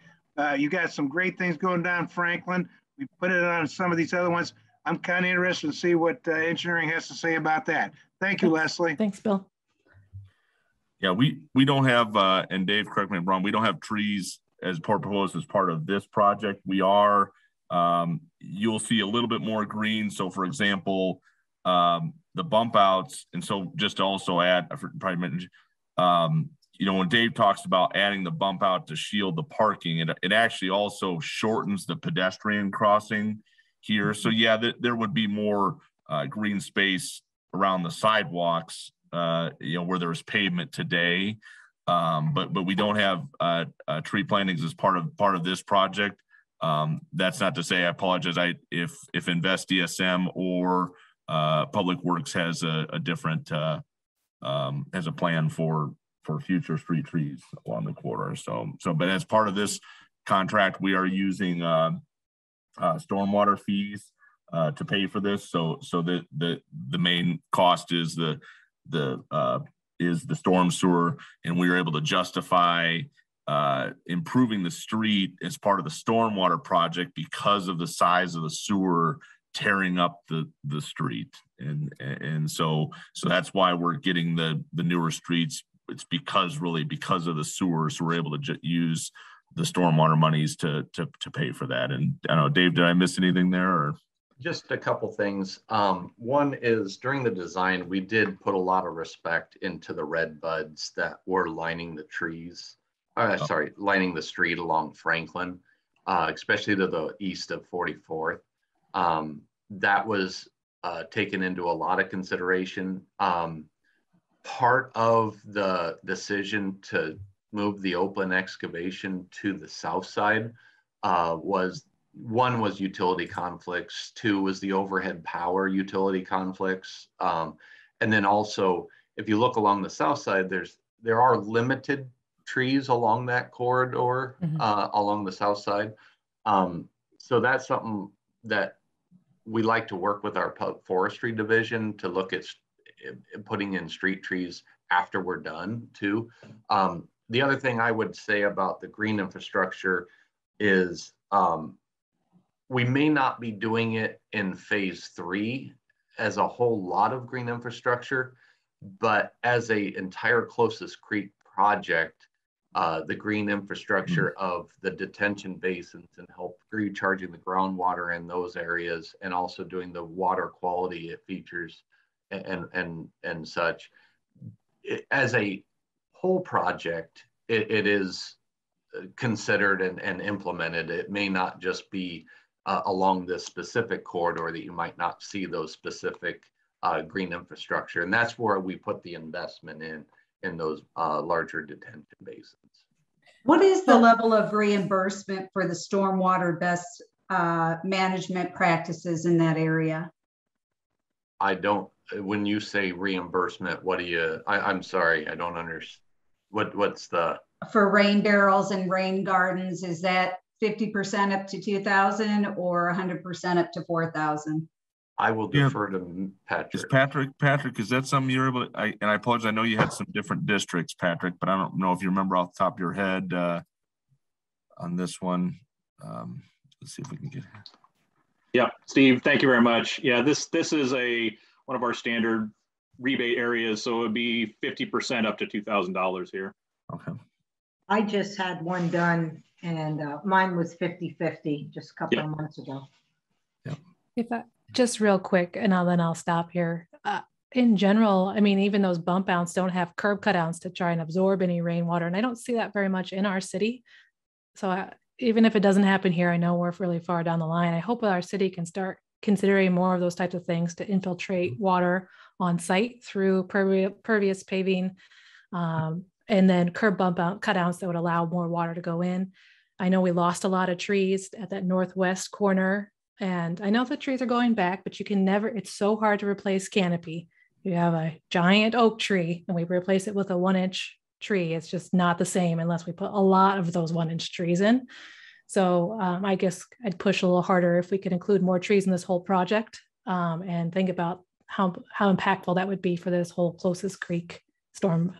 You got some great things going down Franklin. We put it on some of these other ones. I'm kind of interested to see what engineering has to say about that. Thank you, Leslie. Thanks, Bill. Yeah, we don't have, and Dave, correct me if I'm wrong, we don't have trees as proposed as part of this project. We are, you'll see a little bit more green. So for example, the bump outs, and so just to also add, I probably mentioned, when Dave talks about adding the bump out to shield the parking, it actually also shortens the pedestrian crossing here. So yeah, there would be more green space around the sidewalks, where there's pavement today. but we don't have tree plantings as part of this project. That's not to say, I apologize, if Invest DSM or Public Works has a different has a plan for future street trees along the corridor. But as part of this contract, we are using stormwater fees to pay for this. So the main cost is the storm sewer, and we were able to justify improving the street as part of the stormwater project because of the size of the sewer tearing up the street, and so that's why we're getting the newer streets. It's because of the sewer, so we're able to use the stormwater monies to pay for that. And I don't know, Dave, did I miss anything there? Or? Just a couple things. One is during the design, we did put a lot of respect into the red buds that were lining the trees. Lining the street along Franklin, especially to the east of 44th. That was taken into a lot of consideration. Part of the decision to move the open excavation to the south side was utility conflicts, two was the overhead power utility conflicts. And then also, if you look along the south side, there are limited trees along that corridor, along the south side. So that's something that we like to work with our forestry division to look at putting in street trees after we're done too. The other thing I would say about the green infrastructure is we may not be doing it in phase 3 as a whole lot of green infrastructure, but as a entire Closest Creek project, the green infrastructure of the detention basins and help recharging the groundwater in those areas, and also doing the water quality features and such. As a whole project, it is considered and implemented. It may not just be along this specific corridor that you might not see those specific green infrastructure, and that's where we put the investment in those larger detention basins. What is the level of reimbursement for the stormwater best management practices in that area? When you say reimbursement, what do you, I'm sorry, I don't understand. What's the? For rain barrels and rain gardens, is that 50% up to 2,000 or 100% up to 4,000? I will defer to Patrick. Is Patrick, is that something you're able to, and I apologize, I know you had some different districts, Patrick, but I don't know if you remember off the top of your head on this one. Let's see if we can get it. Yeah, Steve, thank you very much. Yeah, this is one of our standard rebate areas, so it would be 50% up to $2,000 here. Okay. I just had one done, and mine was 50-50 just a couple of months ago. Yeah. Just real quick, and then I'll stop here. In general, I mean, even those bump outs don't have curb cutouts to try and absorb any rainwater, and I don't see that very much in our city. So even if it doesn't happen here, I know we're really far down the line. I hope that our city can start considering more of those types of things to infiltrate water on site through pervious paving, and then curb bump out cutouts that would allow more water to go in. I know we lost a lot of trees at that northwest corner, and I know the trees are going back, but you can never, it's so hard to replace canopy. You have a giant oak tree and we replace it with a 1-inch tree. It's just not the same unless we put a lot of those 1-inch trees in. So I guess I'd push a little harder if we could include more trees in this whole project, and think about how impactful that would be for this whole Closest Creek storm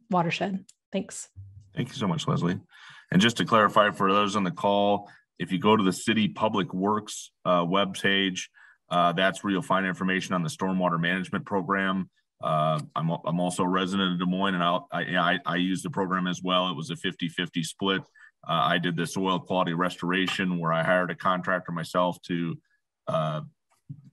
watershed. Thanks. Thank you so much, Leslie. And just to clarify for those on the call, if you go to the City Public Works webpage, that's where you'll find information on the stormwater management program. I'm also a resident of Des Moines, and I use the program as well. It was a 50-50 split. I did the soil quality restoration where I hired a contractor myself to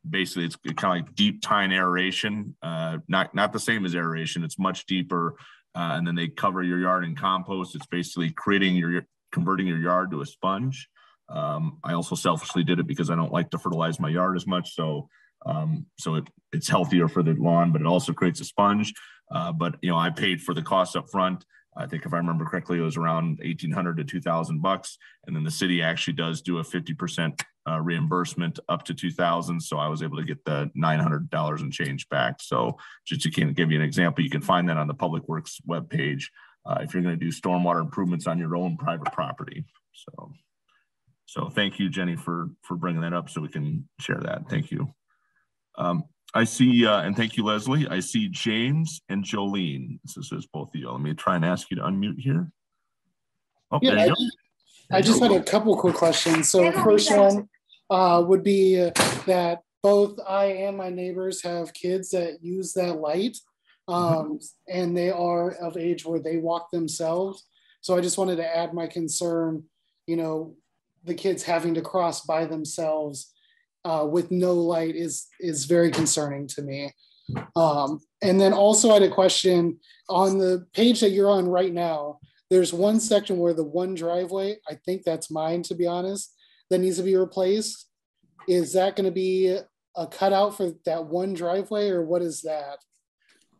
basically, it's kind of like deep tine aeration, not the same as aeration. It's much deeper, and then they cover your yard in compost. It's basically converting your yard to a sponge. I also selfishly did it because I don't like to fertilize my yard as much. So it's healthier for the lawn, but it also creates a sponge. But I paid for the cost up front. I think if I remember correctly, it was around $1,800 to $2,000, and then the city actually does do a 50% reimbursement up to $2,000. So I was able to get the $900 and change back. So just to kind of give you an example, you can find that on the Public Works webpage if you're going to do stormwater improvements on your own private property. So thank you, Jenny, for bringing that up so we can share that. Thank you. I see, and thank you, Leslie. I see James and Jolene. This is both of you. Let me try and ask you to unmute here. Oh, yeah, there you go. I just had a couple quick questions. So the first one would be that both I and my neighbors have kids that use that light, and they are of age where they walk themselves. So I just wanted to add my concern, you know, the kids having to cross by themselves with no light is very concerning to me. And then also I had a question on the page that you're on right now. There's one section where the one driveway, I think that's mine, to be honest, that needs to be replaced. Is that going to be a cutout for that one driveway, or what is that?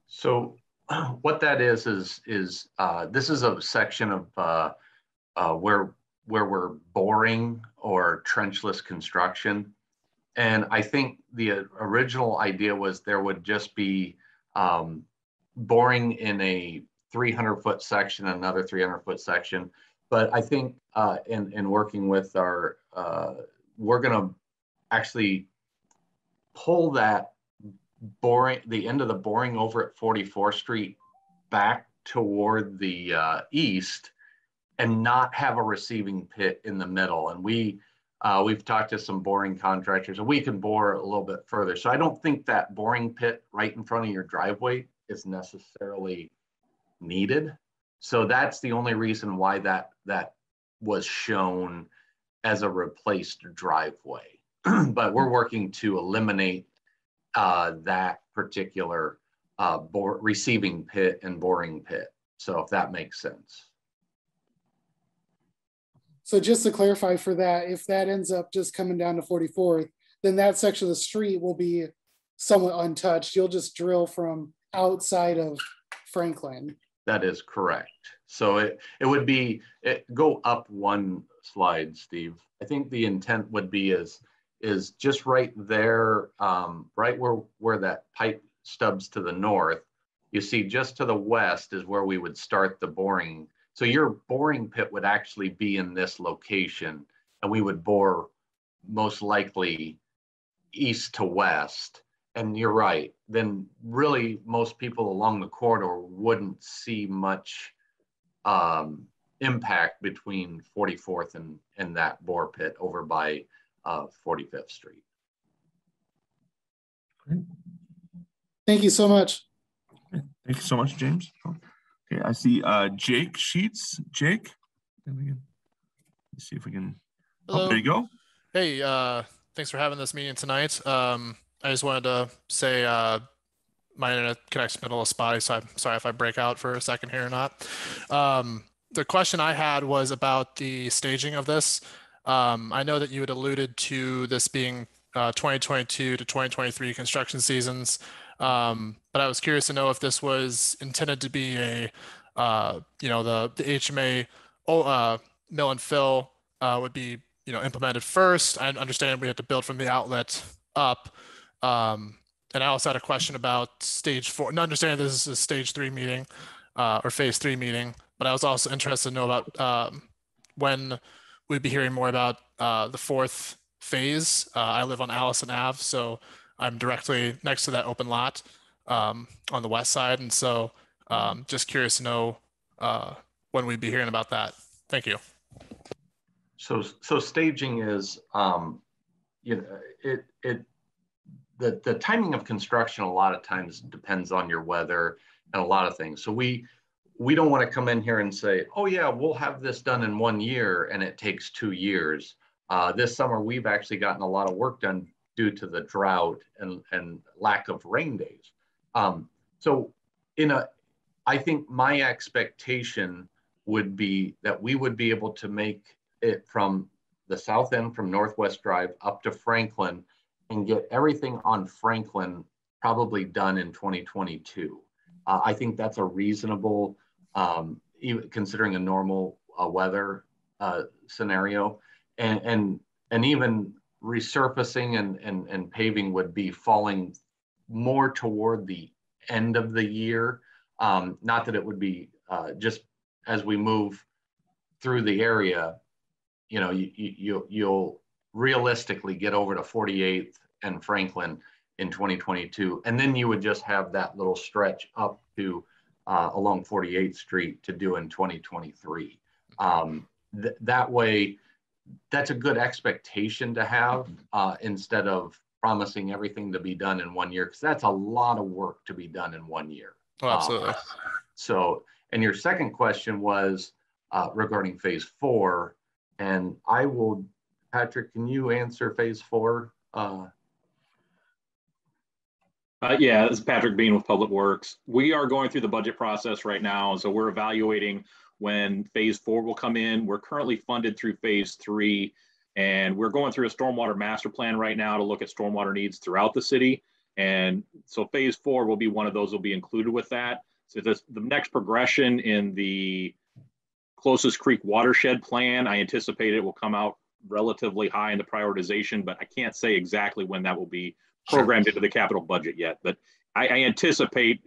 So what that is this is a section of where we're boring or trenchless construction. And I think the original idea was there would just be boring in a 300-foot section, another 300-foot section. But I think in working with our, we're going to actually pull that the end of the boring over at 44th Street back toward the east and not have a receiving pit in the middle. And we've talked to some boring contractors, and we can bore a little bit further. So I don't think that boring pit right in front of your driveway is necessarily needed. So that's the only reason why that was shown as a replaced driveway. But we're working to eliminate that particular receiving pit and boring pit. So if that makes sense. So just to clarify for that, if that ends up just coming down to 44th, then that section of the street will be somewhat untouched. You'll just drill from outside of Franklin. That is correct. So it would be, go up one slide, Steve. I think the intent would be is just right there, right where that pipe stubs to the north. You see just to the west is where we would start the boring. So your boring pit would actually be in this location, and we would bore most likely east to west. And you're right, then really most people along the corridor wouldn't see much impact between 44th and that bore pit over by 45th Street. Great. Thank you so much. Okay. Thank you so much, James. Okay, I see Jake Sheets. Jake, let's see if we can. Hello. Oh, there you go. Hey, thanks for having this meeting tonight. I just wanted to say my internet connection's been a little spotty, so I'm sorry if I break out for a second here or not. The question I had was about the staging of this. I know that you had alluded to this being 2022 to 2023 construction seasons, but I was curious to know if this was intended to be a, the HMA mill and fill would be, implemented first. I understand we have to build from the outlet up. And I also had a question about stage 4. And I understand this is a stage 3 meeting or phase 3 meeting, but I was also interested to know about when we'd be hearing more about the 4th phase. I live on Allison Ave, so I'm directly next to that open lot on the west side. And so just curious to know when we'd be hearing about that. Thank you. So staging is, the timing of construction a lot of times depends on your weather and a lot of things. So we don't want to come in here and say, oh yeah, we'll have this done in 1 year and it takes 2 years. This summer, we've actually gotten a lot of work done due to the drought and lack of rain days. I think my expectation would be that we would be able to make it from the south end, from Northwest Drive up to Franklin, and get everything on Franklin probably done in 2022. I think that's a reasonable, even considering a normal weather scenario, and even resurfacing and paving would be falling more toward the end of the year. Not that it would be just as we move through the area, you know, you'll realistically get over to 48th and Franklin in 2022. And then you would just have that little stretch up to along 48th Street to do in 2023. That way, that's a good expectation to have instead of promising everything to be done in 1 year, because that's a lot of work to be done in 1 year. Oh, absolutely. So, and your second question was regarding phase 4, and I will, Patrick, can you answer phase 4? Yeah, this is Patrick Bean with Public Works. We are going through the budget process right now, so we're evaluating when phase 4 will come in. We're currently funded through phase 3, and we're going through a stormwater master plan right now to look at stormwater needs throughout the city. And so phase 4 will be one of those will be included with that. So the next progression in the Closest Creek Watershed plan, I anticipate it will come out relatively high in the prioritization, but I can't say exactly when that will be programmed into the capital budget yet. But I anticipate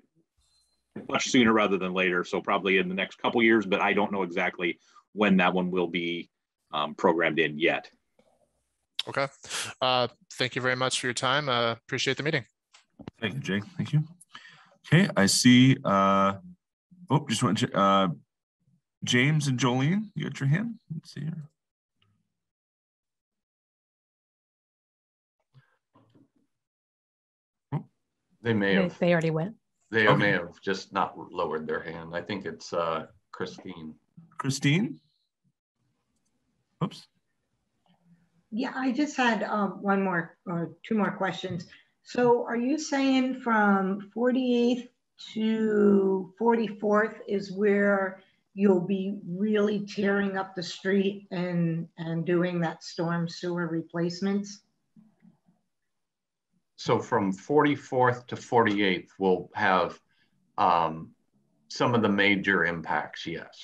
much sooner rather than later. So probably in the next couple years, but I don't know exactly when that one will be programmed in yet. Okay. Thank you very much for your time. Appreciate the meeting. Thank you, Jake. Thank you. Okay, I see. Just want to, James and Jolene, you got your hand? Let's see here. They may have. They already went. They may have just not lowered their hand. I think it's Christine. Christine? Oops. Yeah, I just had one more or two more questions. So are you saying from 48th to 44th is where you'll be really tearing up the street and doing that storm sewer replacements? So from 44th to 48th, we'll have some of the major impacts, yes.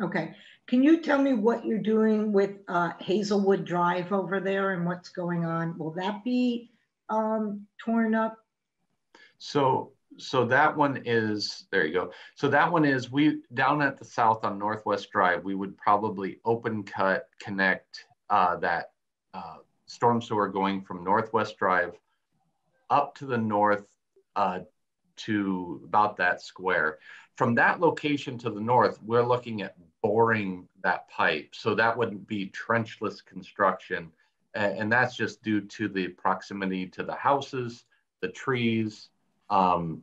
Okay. Can you tell me what you're doing with Hazelwood Drive over there and what's going on? Will that be torn up? So that one is, there you go. So that one is, we down at the south on Northwest Drive, we would probably open cut connect that storm sewer going from Northwest Drive up to the north to about that square. From that location to the north, we're looking at boring that pipe. So that wouldn't be trenchless construction. And that's just due to the proximity to the houses, the trees, and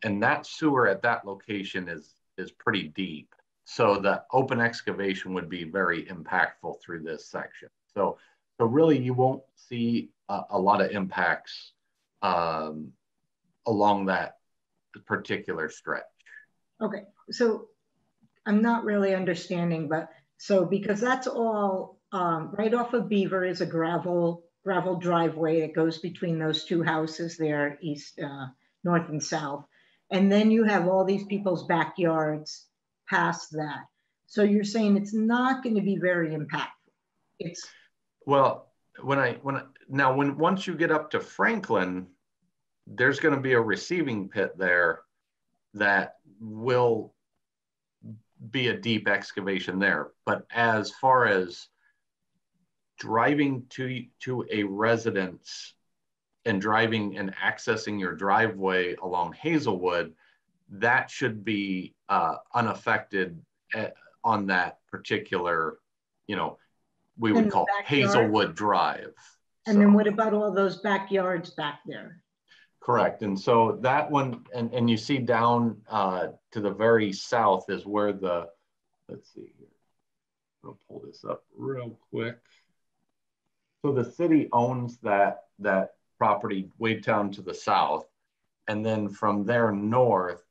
that sewer at that location is pretty deep. So the open excavation would be very impactful through this section. So really you won't see a lot of impacts along that particular stretch. Okay, so I'm not really understanding, but so because that's all right off of Beaver is a gravel driveway that goes between those two houses there, east, north and south. And then you have all these people's backyards past that. So you're saying it's not going to be very impactful. It's well, once you get up to Franklin, there's going to be a receiving pit there that will be a deep excavation there. But as far as driving to a residence and driving and accessing your driveway along Hazelwood, that should be unaffected on that particular, we would call Hazelwood Drive. And then what about all those backyards back there? Correct. And so that one, and you see down to the very south is where the, let's see here. I'll pull this up real quick. So the city owns that property way down to the south. And then from there north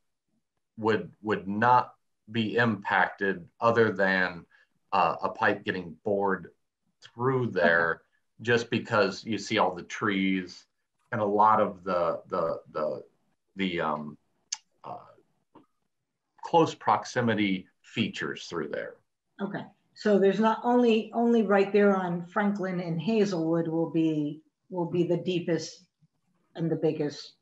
would not be impacted other than a pipe getting bored through there, just because you see all the trees and a lot of the close proximity features through there. Okay, so there's not only right there on Franklin and Hazelwood will be the deepest and the biggest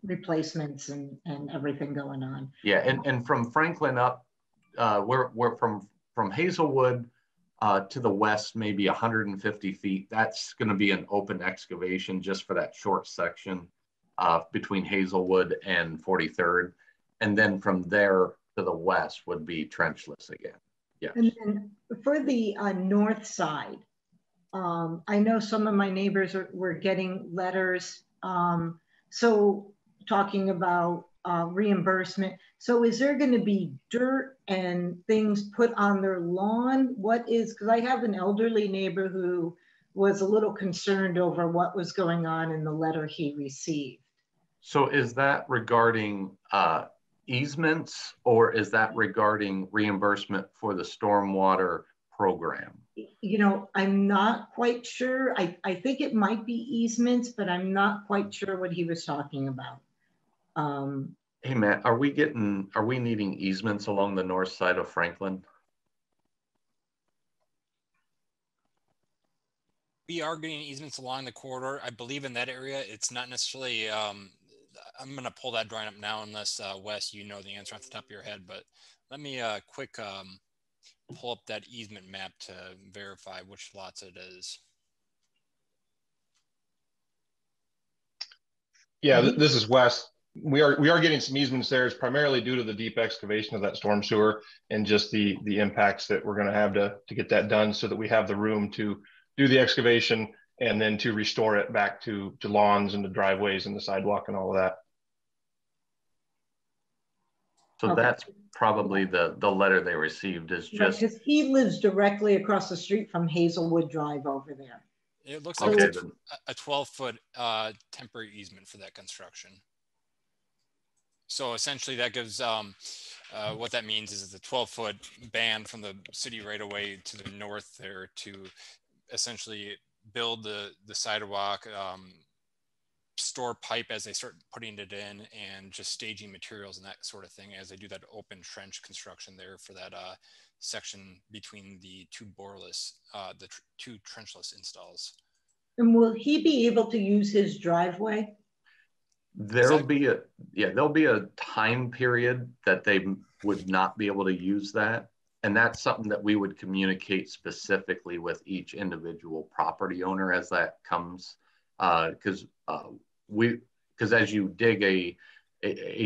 replacements and everything going on. Yeah, and from Franklin up, we're from Hazelwood to the west, maybe 150 feet. That's going to be an open excavation just for that short section between Hazelwood and 43rd. And then from there to the west would be trenchless again. Yes. And then for the north side, I know some of my neighbors were getting letters. So talking about reimbursement. So is there going to be dirt and things put on their lawn? What is, because I have an elderly neighbor who was a little concerned over what was going on in the letter he received. So is that regarding easements, or is that regarding reimbursement for the stormwater program? You know, I'm not quite sure. I think it might be easements, but I'm not quite sure what he was talking about. Hey Matt, are we needing easements along the north side of Franklin? We are getting easements along the corridor. I believe in that area, it's not necessarily, I'm going to pull that drawing up now unless Wes, you know the answer off the top of your head, but let me quick pull up that easement map to verify which lots it is. Yeah, this is Wes. We are getting some easements there. It's primarily due to the deep excavation of that storm sewer and just the impacts that we're going to have to get that done so that we have the room to do the excavation and then to restore it back to lawns and the driveways and the sidewalk and all of that. So okay. That's probably the letter they received is just because he lives directly across the street from Hazelwood Drive over there. It looks like it's a 12-foot temporary easement for that construction. So essentially that gives, what that means is it's a 12-foot band from the city right away to the north there to essentially build the sidewalk, store pipe as they start putting it in, and just staging materials and that sort of thing as they do that open trench construction there for that section between the two boreless, two trenchless installs. And will he be able to use his driveway? There'll be a time period that they would not be able to use that. And that's something that we would communicate specifically with each individual property owner as that comes, because as you dig a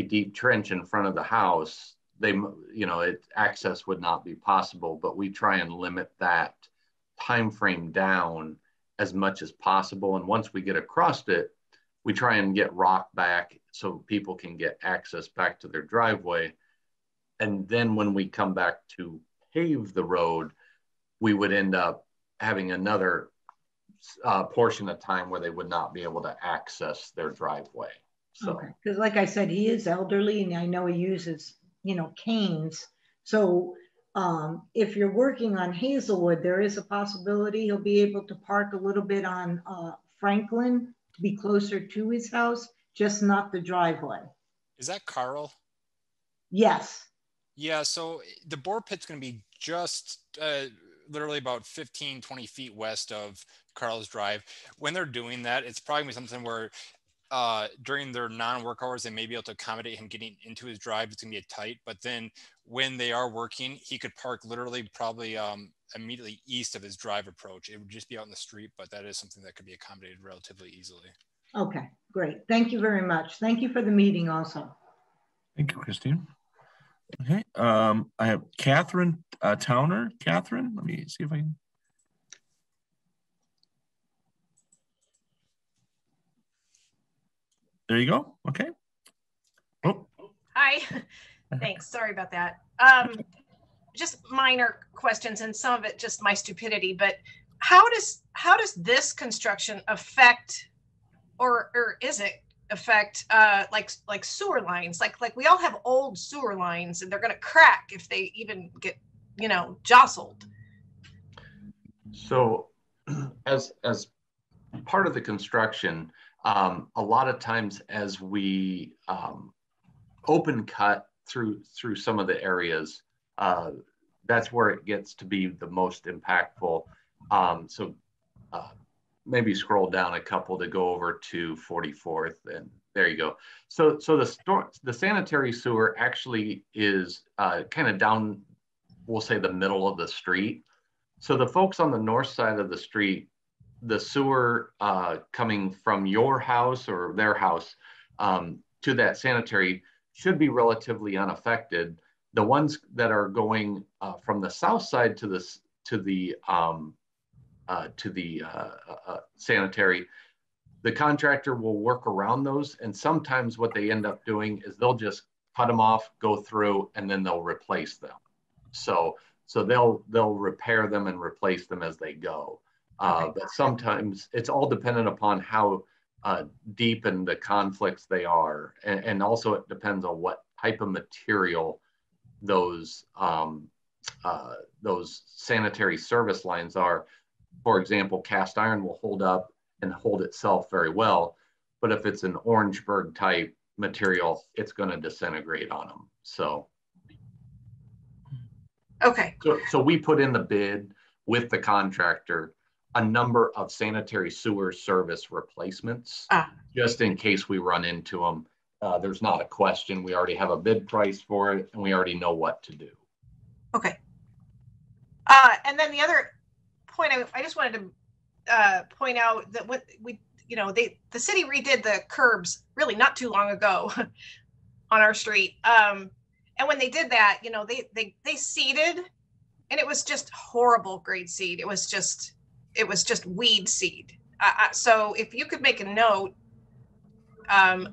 deep trench in front of the house, access would not be possible, but we try and limit that time frame down as much as possible. And once we get across it, we try and get rock back so people can get access back to their driveway. And then when we come back to pave the road, we would end up having another portion of time where they would not be able to access their driveway. So, okay, because like I said, he is elderly, and I know he uses, canes. So if you're working on Hazelwood, there is a possibility he'll be able to park a little bit on Franklin to be closer to his house, just not the driveway. Is that Carl? Yes. Yeah, so the bore pit's going to be just literally about 15, 20 feet west of Carl's Drive. When they're doing that, it's probably going to be something where during their non-work hours, they may be able to accommodate him getting into his drive. It's going to be tight, but then when they are working, he could park literally probably immediately east of his drive approach. It would just be out in the street, but that is something that could be accommodated relatively easily. Okay, great. Thank you very much. Thank you for the meeting also. Thank you, Christine. Okay, I have Catherine Towner. Catherine, let me see if I can. There you go. Okay. Oh. Hi. Thanks. Sorry about that. Just minor questions, and some of it just my stupidity. But how does this construction affect, or is it affect like sewer lines? Like we all have old sewer lines, and they're going to crack if they even get jostled. So, as part of the construction, a lot of times as we open cut through some of the areas, that's where it gets to be the most impactful. So maybe scroll down a couple to go over to 44th, and there you go. So the sanitary sewer actually is kind of down, we'll say, the middle of the street. So the folks on the north side of the street, the sewer coming from your house or their house to that sanitary should be relatively unaffected. The ones that are going from the south side to the sanitary, the contractor will work around those. And sometimes what they end up doing is they'll just cut them off, go through, and then they'll replace them. So they'll repair them and replace them as they go. But sometimes it's all dependent upon how deep in the conflicts they are. And also it depends on what type of material those sanitary service lines are. For example, cast iron will hold up and hold itself very well. But if it's an Orangeburg type material, it's going to disintegrate on them. So. Okay. So we put in the bid with the contractor a number of sanitary sewer service replacements, just in case we run into them. There's not a question. We already have a bid price for it, and we already know what to do. Okay. And then the other point, I just wanted to point out that what we, the city redid the curbs really not too long ago on our street. And when they did that, they seeded, and it was just horrible grade seed. It was just weed seed. So if you could make a note,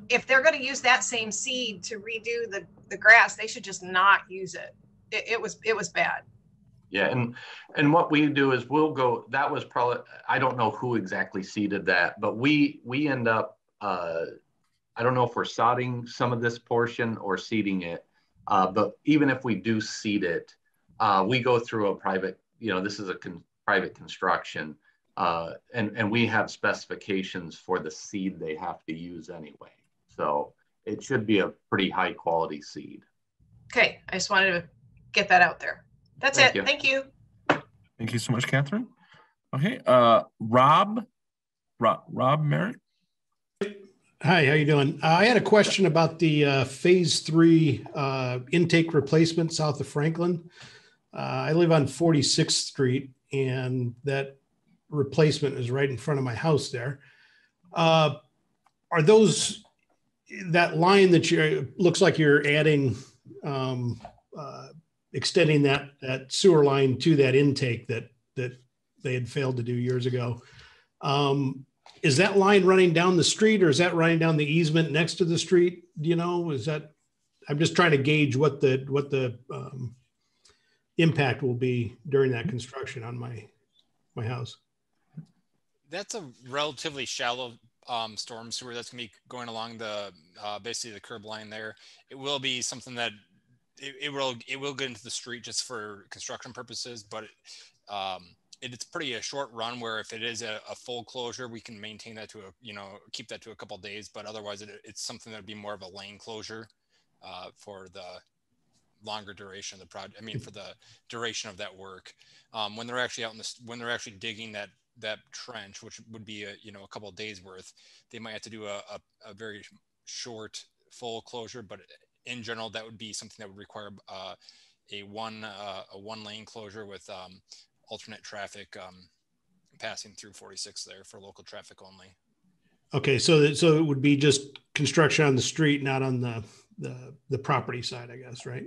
if they're going to use that same seed to redo the grass, they should just not use it. It was bad. Yeah, and what we do is we'll go. That was probably, I don't know who exactly seeded that, but we end up. I don't know if we're sodding some of this portion or seeding it. But even if we do seed it, we go through a private, this is a private construction, and we have specifications for the seed they have to use anyway. So it should be a pretty high quality seed. Okay, I just wanted to get that out there. That's it. Thank you. Thank you so much, Catherine. Okay, Rob Merritt. Hi, how you doing? I had a question about the phase 3 intake replacement south of Franklin. I live on 46th Street, and that replacement is right in front of my house there. Are those, that line that looks like you're adding, extending that sewer line to that intake that they had failed to do years ago? Is that line running down the street, or is that running down the easement next to the street? Is that, I'm just trying to gauge what the impact will be during that construction on my house. That's a relatively shallow storm sewer that's gonna be going along the basically the curb line there. It will be something that it will get into the street just for construction purposes, but it's pretty a short run where if it is a full closure, we can maintain that to keep that to a couple of days, but otherwise it's something that would be more of a lane closure for the longer duration of the project. I mean, for the duration of that work. When they're actually out when they're actually digging that trench, which would be a couple of days worth, they might have to do a very short full closure, but in general, that would be something that would require a one lane closure with alternate traffic passing through 46 there for local traffic only. Okay, so it would be just construction on the street, not on the property side, I guess, right?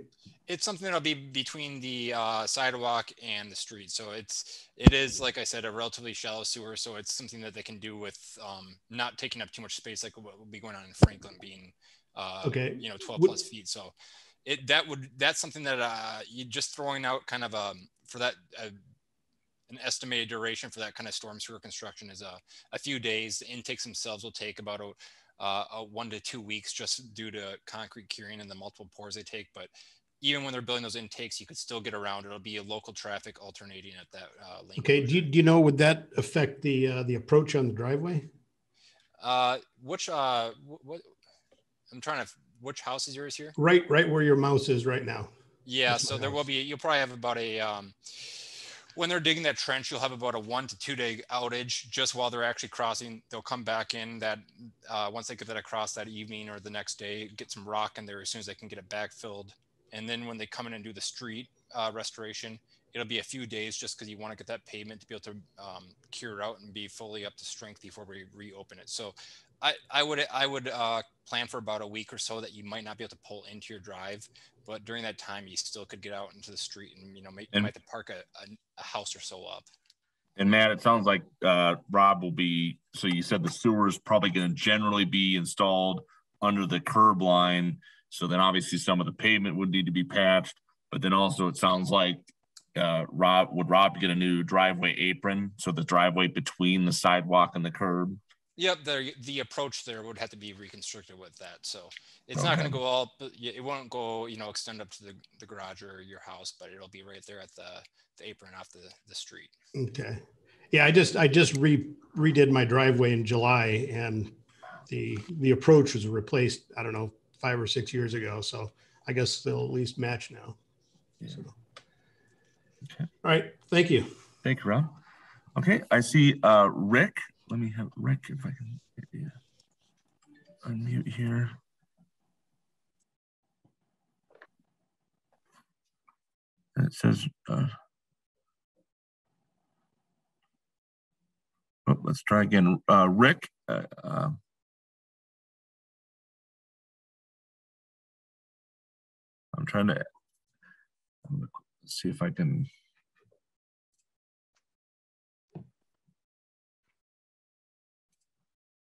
It's something that'll be between the sidewalk and the street. So it is, like I said, a relatively shallow sewer. So it's something that they can do with not taking up too much space, like what will be going on in Franklin, being 12 plus feet. So that's something that you just throwing out kind of for that an estimated duration for that kind of storm sewer construction is a few days. The intakes themselves will take about a 1 to 2 weeks just due to concrete curing and the multiple pours they take. But even when they're building those intakes, you could still get around. It'll be a local traffic alternating at that lane. Okay. Do you know, would that affect the approach on the driveway? What I'm trying to which house is yours here? Right where your mouse is right now. Yeah, That's so there will be, you'll probably have about a, when they're digging that trench, you'll have about a 1 to 2 day outage just while they're actually crossing. They'll come back in that, once they get that across that evening or the next day, get some rock in there as soon as they can get it backfilled. And then when they come in and do the street restoration, it'll be a few days just because you want to get that pavement to be able to cure out and be fully up to strength before we reopen it. So I would plan for about a week or so that you might not be able to pull into your drive, but during that time you still could get out into the street and you might have to park a house or so up. And Matt, it sounds like Rob will be, so you said the sewer is probably going to generally be installed under the curb line. So then obviously some of the pavement would need to be patched, but then also it sounds like Rob get a new driveway apron, so the driveway between the sidewalk and the curb? Yep, the approach there would have to be reconstructed with that. So it's not going to go all, it won't go, extend up to the garage or your house, but it'll be right there at the apron off the street. Okay. Yeah, I just redid my driveway in July, and the approach was replaced, I don't know, 5 or 6 years ago. So I guess they'll at least match now. Yeah. So. Okay. All right. Thank you. Thank you, Rob. Okay. I see Rick. Let me have Rick, if I can unmute here. And it says, let's try again. Rick, I'm trying to see if I can.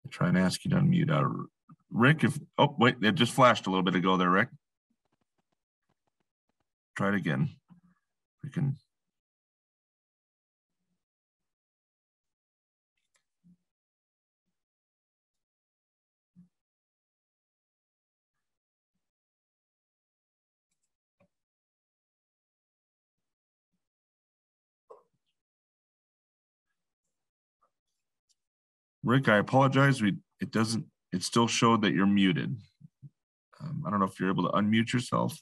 Try and ask you to unmute. Rick, wait, it just flashed a little bit ago there, Rick. Try it again. We can. Rick, I apologize. It still showed that you're muted. I don't know if you're able to unmute yourself.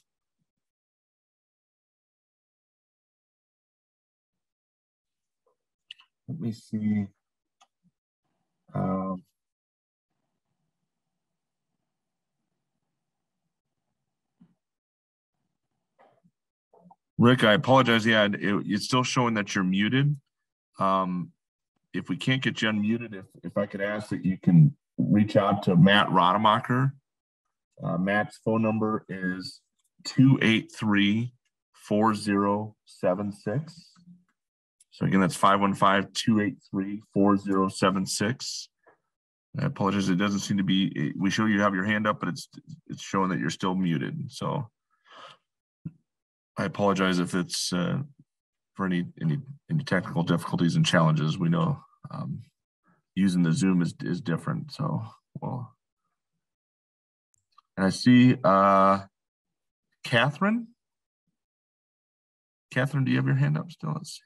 Let me see. Rick, I apologize. Yeah, it's still showing that you're muted. If we can't get you unmuted, if I could ask that you can reach out to Matt Rademacher. Matt's phone number is 283-4076. So again, that's 515-283-4076. I apologize. It doesn't seem to be, we show you have your hand up, but it's showing that you're still muted. So I apologize if it's for any technical difficulties and challenges. We know using the Zoom is different. So, well, and I see Catherine. Catherine, do you have your hand up still? Let's see.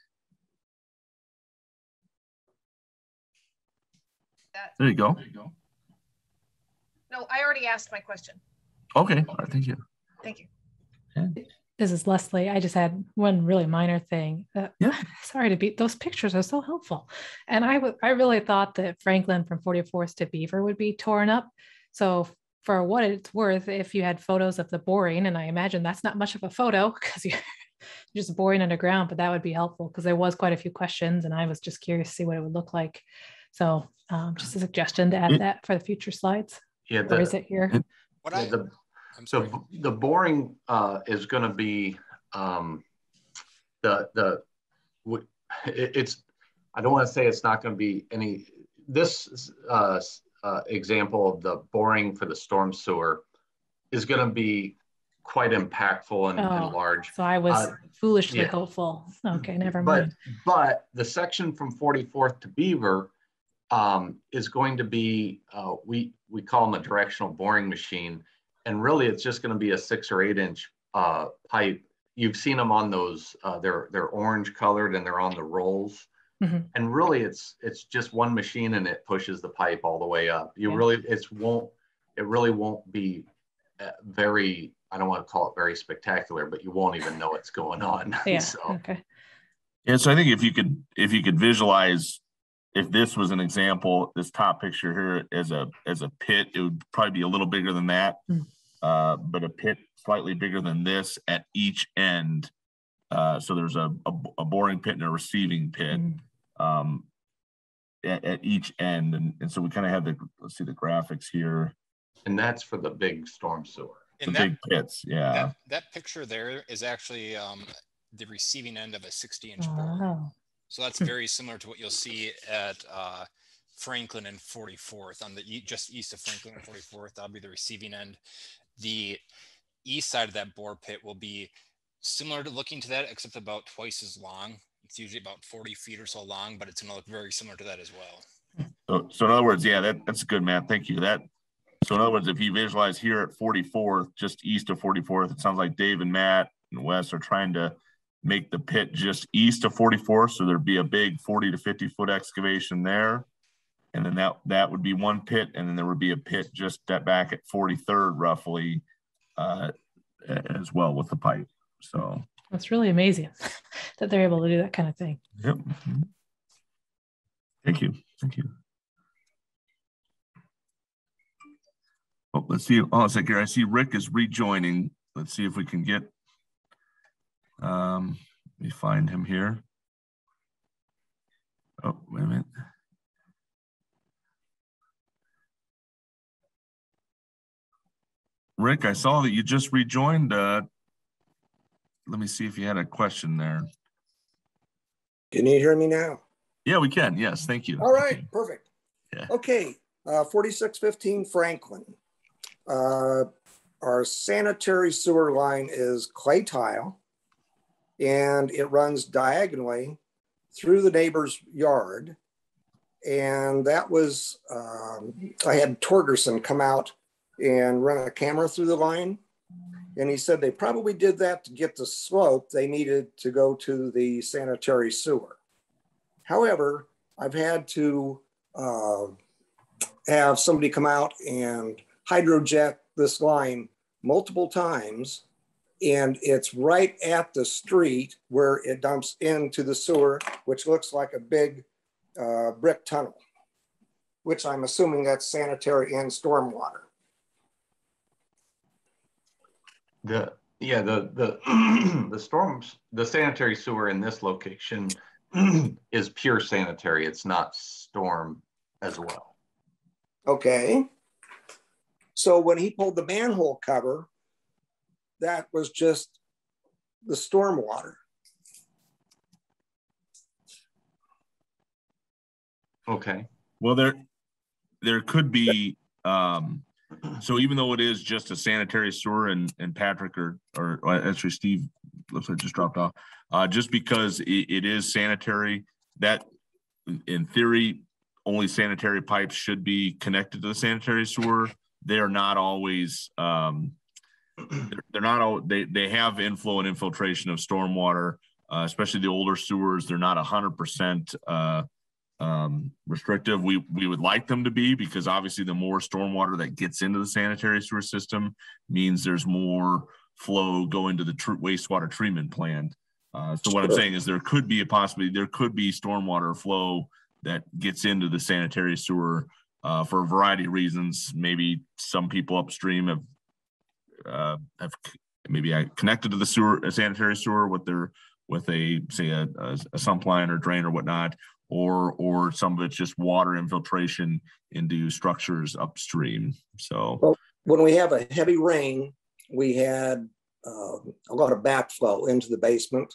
There you go. No, I already asked my question. Okay. All right. Thank you. Thank you. Okay. This is Leslie. I just had one really minor thing. Sorry to be, those pictures are so helpful. And I really thought that Franklin from 44th to Beaver would be torn up. So for what it's worth, if you had photos of the boring, and I imagine that's not much of a photo because you're just boring underground, but that would be helpful because there was quite a few questions and I was just curious to see what it would look like. So just a suggestion to add that for the future slides. Yeah. Or is it here? The boring is going to be it's, I don't want to say it's not going to be any, this example of the boring for the storm sewer is going to be quite impactful and large. So I was foolishly hopeful. Okay, never mind. But the section from 44th to Beaver is going to be, we call them a directional boring machine. And really it's just going to be a 6 or 8 inch pipe. You've seen them on those, they're orange colored and they're on the rolls. Mm-hmm. And really it's just one machine and it pushes the pipe all the way up. It really won't be very, I don't want to call it very spectacular, but you won't even know what's going on. Yeah. So. Okay. Yeah. So I think if you could visualize, if this was an example, this top picture here as a pit, it would probably be a little bigger than that, but a pit slightly bigger than this at each end. So there's a boring pit and a receiving pit at each end, and so we kind of have let's see the graphics here. And that's for the big storm sewer. The big pits, yeah. That picture there is actually the receiving end of a 60-inch bore. So that's very similar to what you'll see at Franklin and 44th, on the just east of Franklin and 44th. That'll be the receiving end. The east side of that bore pit will be similar to looking to that, except about twice as long. It's usually about 40 feet or so long, but it's going to look very similar to that as well. So in other words, yeah, that's good, Matt. Thank you. So in other words, if you visualize here at 44th, just east of 44th, it sounds like Dave and Matt and Wes are trying to make the pit just east of 44th. So there'd be a big 40 to 50 foot excavation there. And then that would be one pit. And then there would be a pit just back at 43rd roughly as well with the pipe. So that's really amazing that they're able to do that kind of thing. Yep. Thank you. Thank you. Oh, let's see. Oh, it's like here. I see Rick is rejoining. Let's see if we can get. Let me find him here. Oh, wait a minute. Rick, I saw that you just rejoined. Let me see if you had a question there. Can you hear me now? Yeah, we can. Yes, thank you. All right, perfect. Yeah. Okay, 4615 Franklin. Our sanitary sewer line is clay tile, and it runs diagonally through the neighbor's yard. And that was, I had Torgerson come out and run a camera through the line. And he said they probably did that to get the slope they needed to go to the sanitary sewer. However, I've had to have somebody come out and hydrojet this line multiple times, and it's right at the street where it dumps into the sewer, which looks like a big brick tunnel, which I'm assuming that's sanitary and stormwater. The sanitary sewer in this location is pure sanitary. It's not storm as well. Okay. So when he pulled the manhole cover, that was just the storm water. Okay. Well, there could be, so even though it is just a sanitary sewer, and Patrick or actually Steve looks like just dropped off, just because it is sanitary, that in theory, only sanitary pipes should be connected to the sanitary sewer. They're not always, they're not all, they have inflow and infiltration of stormwater, especially the older sewers. They're not 100% restrictive. We would like them to be, because obviously the more stormwater that gets into the sanitary sewer system means there's more flow going to the wastewater treatment plant. So what I'm saying is there could be stormwater flow that gets into the sanitary sewer for a variety of reasons. Maybe some people upstream have maybe connected to the sanitary sewer with a sump line or drain or whatnot, or some of it's just water infiltration into structures upstream. So well, when we have a heavy rain, we had a lot of backflow into the basement.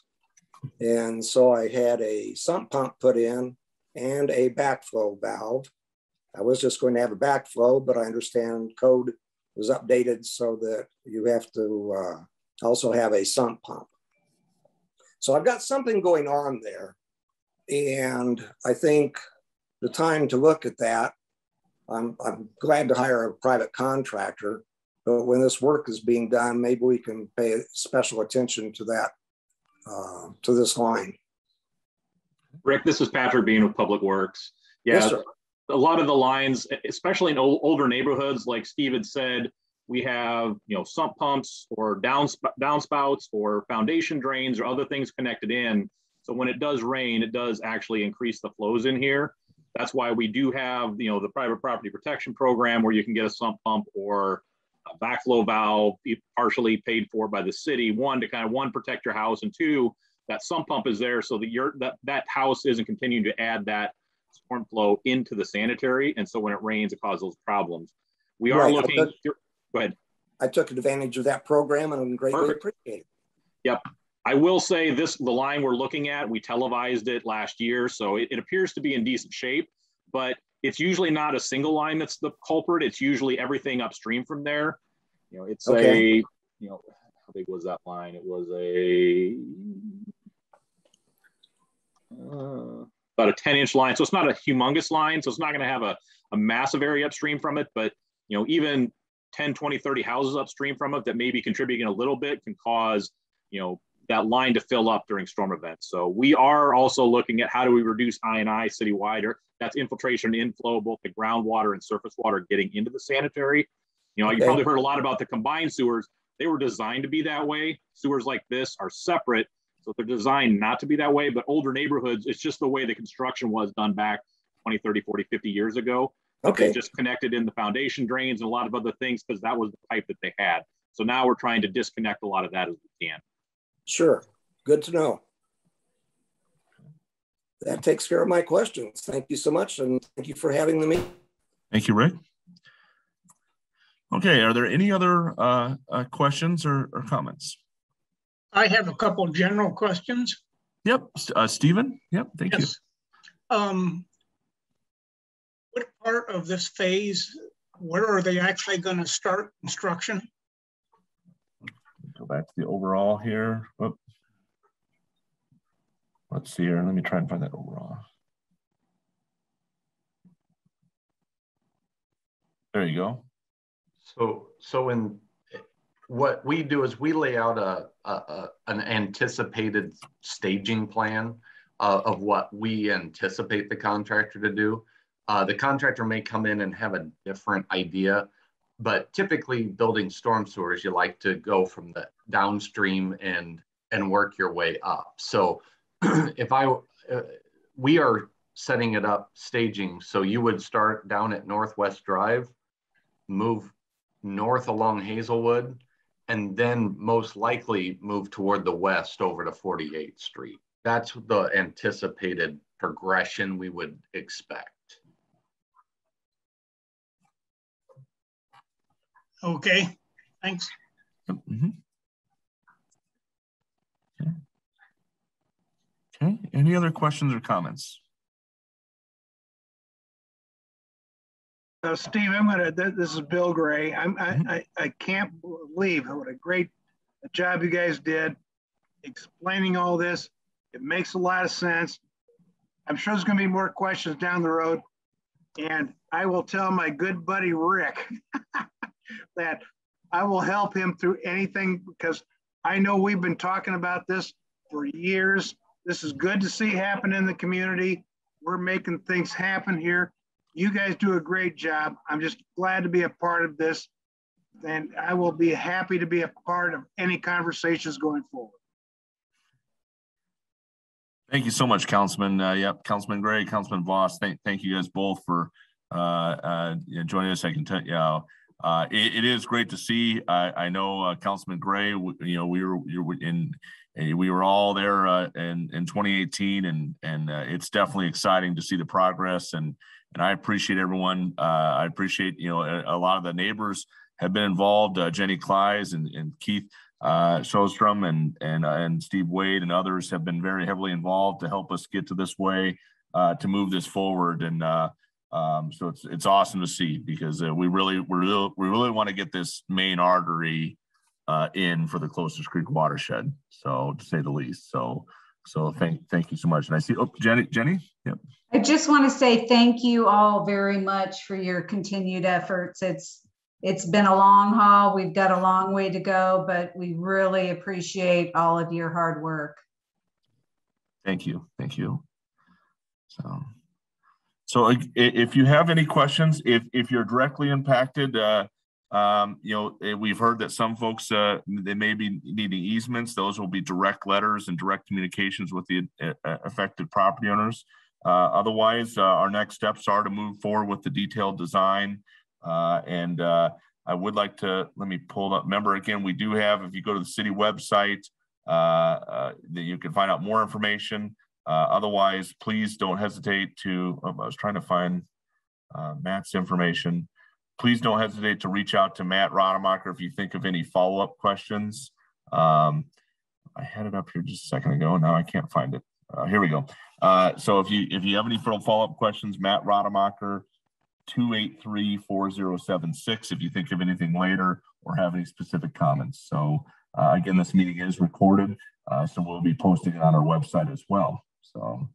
And so I had a sump pump put in and a backflow valve. I was just going to have a backflow, but I understand code was updated so that you have to also have a sump pump. So I've got something going on there. And I think the time to look at that, I'm glad to hire a private contractor, but when this work is being done, maybe we can pay special attention to that, to this line. Rick, this is Patrick Bean with Public Works. Yeah, yes, sir. A lot of the lines, especially in older neighborhoods, like Steve had said, we have, sump pumps or downspouts or foundation drains or other things connected in. So when it does rain, it does actually increase the flows in here. That's why we do have, the private property protection program where you can get a sump pump or a backflow valve partially paid for by the city. One, to kind of protect your house, and two, that sump pump is there so that that house isn't continuing to add that storm flow into the sanitary. And so when it rains, it causes those problems. We are looking. Go ahead. I took advantage of that program and I'm greatly appreciate it. Yep. I will say the line we're looking at, we televised it last year, so it appears to be in decent shape, but it's usually not a single line that's the culprit. It's usually everything upstream from there. It's how big was that line? It was about a 10-inch line. So it's not a humongous line. So it's not going to have a massive area upstream from it, but even 10, 20, 30 houses upstream from it that may be contributing a little bit can cause, that line to fill up during storm events. So we are also looking at how do we reduce I&I citywide, or that's infiltration and inflow, both the groundwater and surface water getting into the sanitary. You probably heard a lot about the combined sewers. They were designed to be that way. Sewers like this are separate, so they're designed not to be that way, but older neighborhoods, it's just the way the construction was done back 20, 30, 40, 50 years ago. They just connected in the foundation drains and a lot of other things because that was the pipe that they had. So now we're trying to disconnect a lot of that as we can. Sure. Good to know. That takes care of my questions. Thank you so much. And thank you for having the meeting. Thank you, Rick. Okay. Are there any other questions or comments? I have a couple general questions. Yep. Stephen. Yep. Thank you. What part of this phase, where are they actually going to start construction? Go back to the overall here. Whoop. Let's see here. Let me try and find that overall. There you go. So in what we do is we lay out an anticipated staging plan of what we anticipate the contractor to do. The contractor may come in and have a different idea, but typically building storm sewers, you like to go from the downstream and work your way up. So we are setting it up staging. So you would start down at Northwest Drive, move north along Hazelwood, and then most likely move toward the west over to 48th Street. That's the anticipated progression we would expect. Okay, thanks. Mm-hmm. Okay, any other questions or comments? Steve, this is Bill Gray. I can't believe what a great job you guys did explaining all this. It makes a lot of sense. I'm sure there's going to be more questions down the road. And I will tell my good buddy Rick that I will help him through anything, because I know we've been talking about this for years. This is good to see happen in the community. We're making things happen here. You guys do a great job. I'm just glad to be a part of this, and I will be happy to be a part of any conversations going forward. Thank you so much, Councilman. Yep, Councilman Gray, Councilman Voss. Thank you guys both for joining us. I can tell you, it is great to see. I know Councilman Gray. We were all there in 2018, and it's definitely exciting to see the progress. And I appreciate everyone. I appreciate a lot of the neighbors have been involved. Jenny Kleiss and Keith Sjostrom and Steve Wade and others have been very heavily involved to help us get to this way, to move this forward. And so it's awesome to see, because we really want to get this main artery in for the Closest Creek watershed, so to say the least. So thank you so much. And I see, Jenny. Yep. I just want to say thank you all very much for your continued efforts. It's been a long haul. We've got a long way to go, but we really appreciate all of your hard work. Thank you. So if you have any questions, if you're directly impacted, we've heard that some folks, they may be needing easements. Those will be direct letters and direct communications with the affected property owners. Otherwise, our next steps are to move forward with the detailed design. I would like to, let me pull up, remember again, we do have, if you go to the city website, you can find out more information. Otherwise, please don't hesitate to, I was trying to find Matt's information. Please don't hesitate to reach out to Matt Rademacher if you think of any follow-up questions. I had it up here just a second ago. Now I can't find it. Here we go. So if you have any follow-up questions, Matt Rademacher, 283-4076 if you think of anything later or have any specific comments. So again, this meeting is recorded, so we'll be posting it on our website as well. So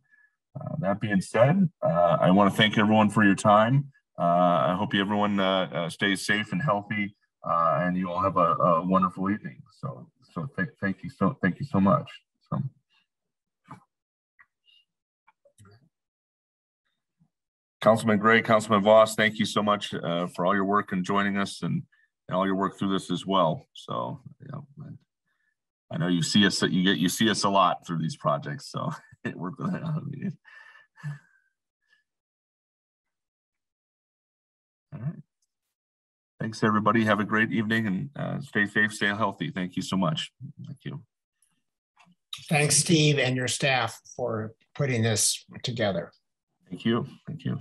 that being said, I want to thank everyone for your time. I hope everyone stays safe and healthy, and you all have a wonderful evening. So thank you so much. So. Councilman Gray, Councilman Voss, thank you so much for all your work and joining us and all your work through this as well. So, I know you see us, you see us a lot through these projects. So we're going to. All right. Thanks, everybody. Have a great evening and stay safe, stay healthy. Thank you so much. Thank you. Thanks, Steve, and your staff for putting this together. Thank you. Thank you.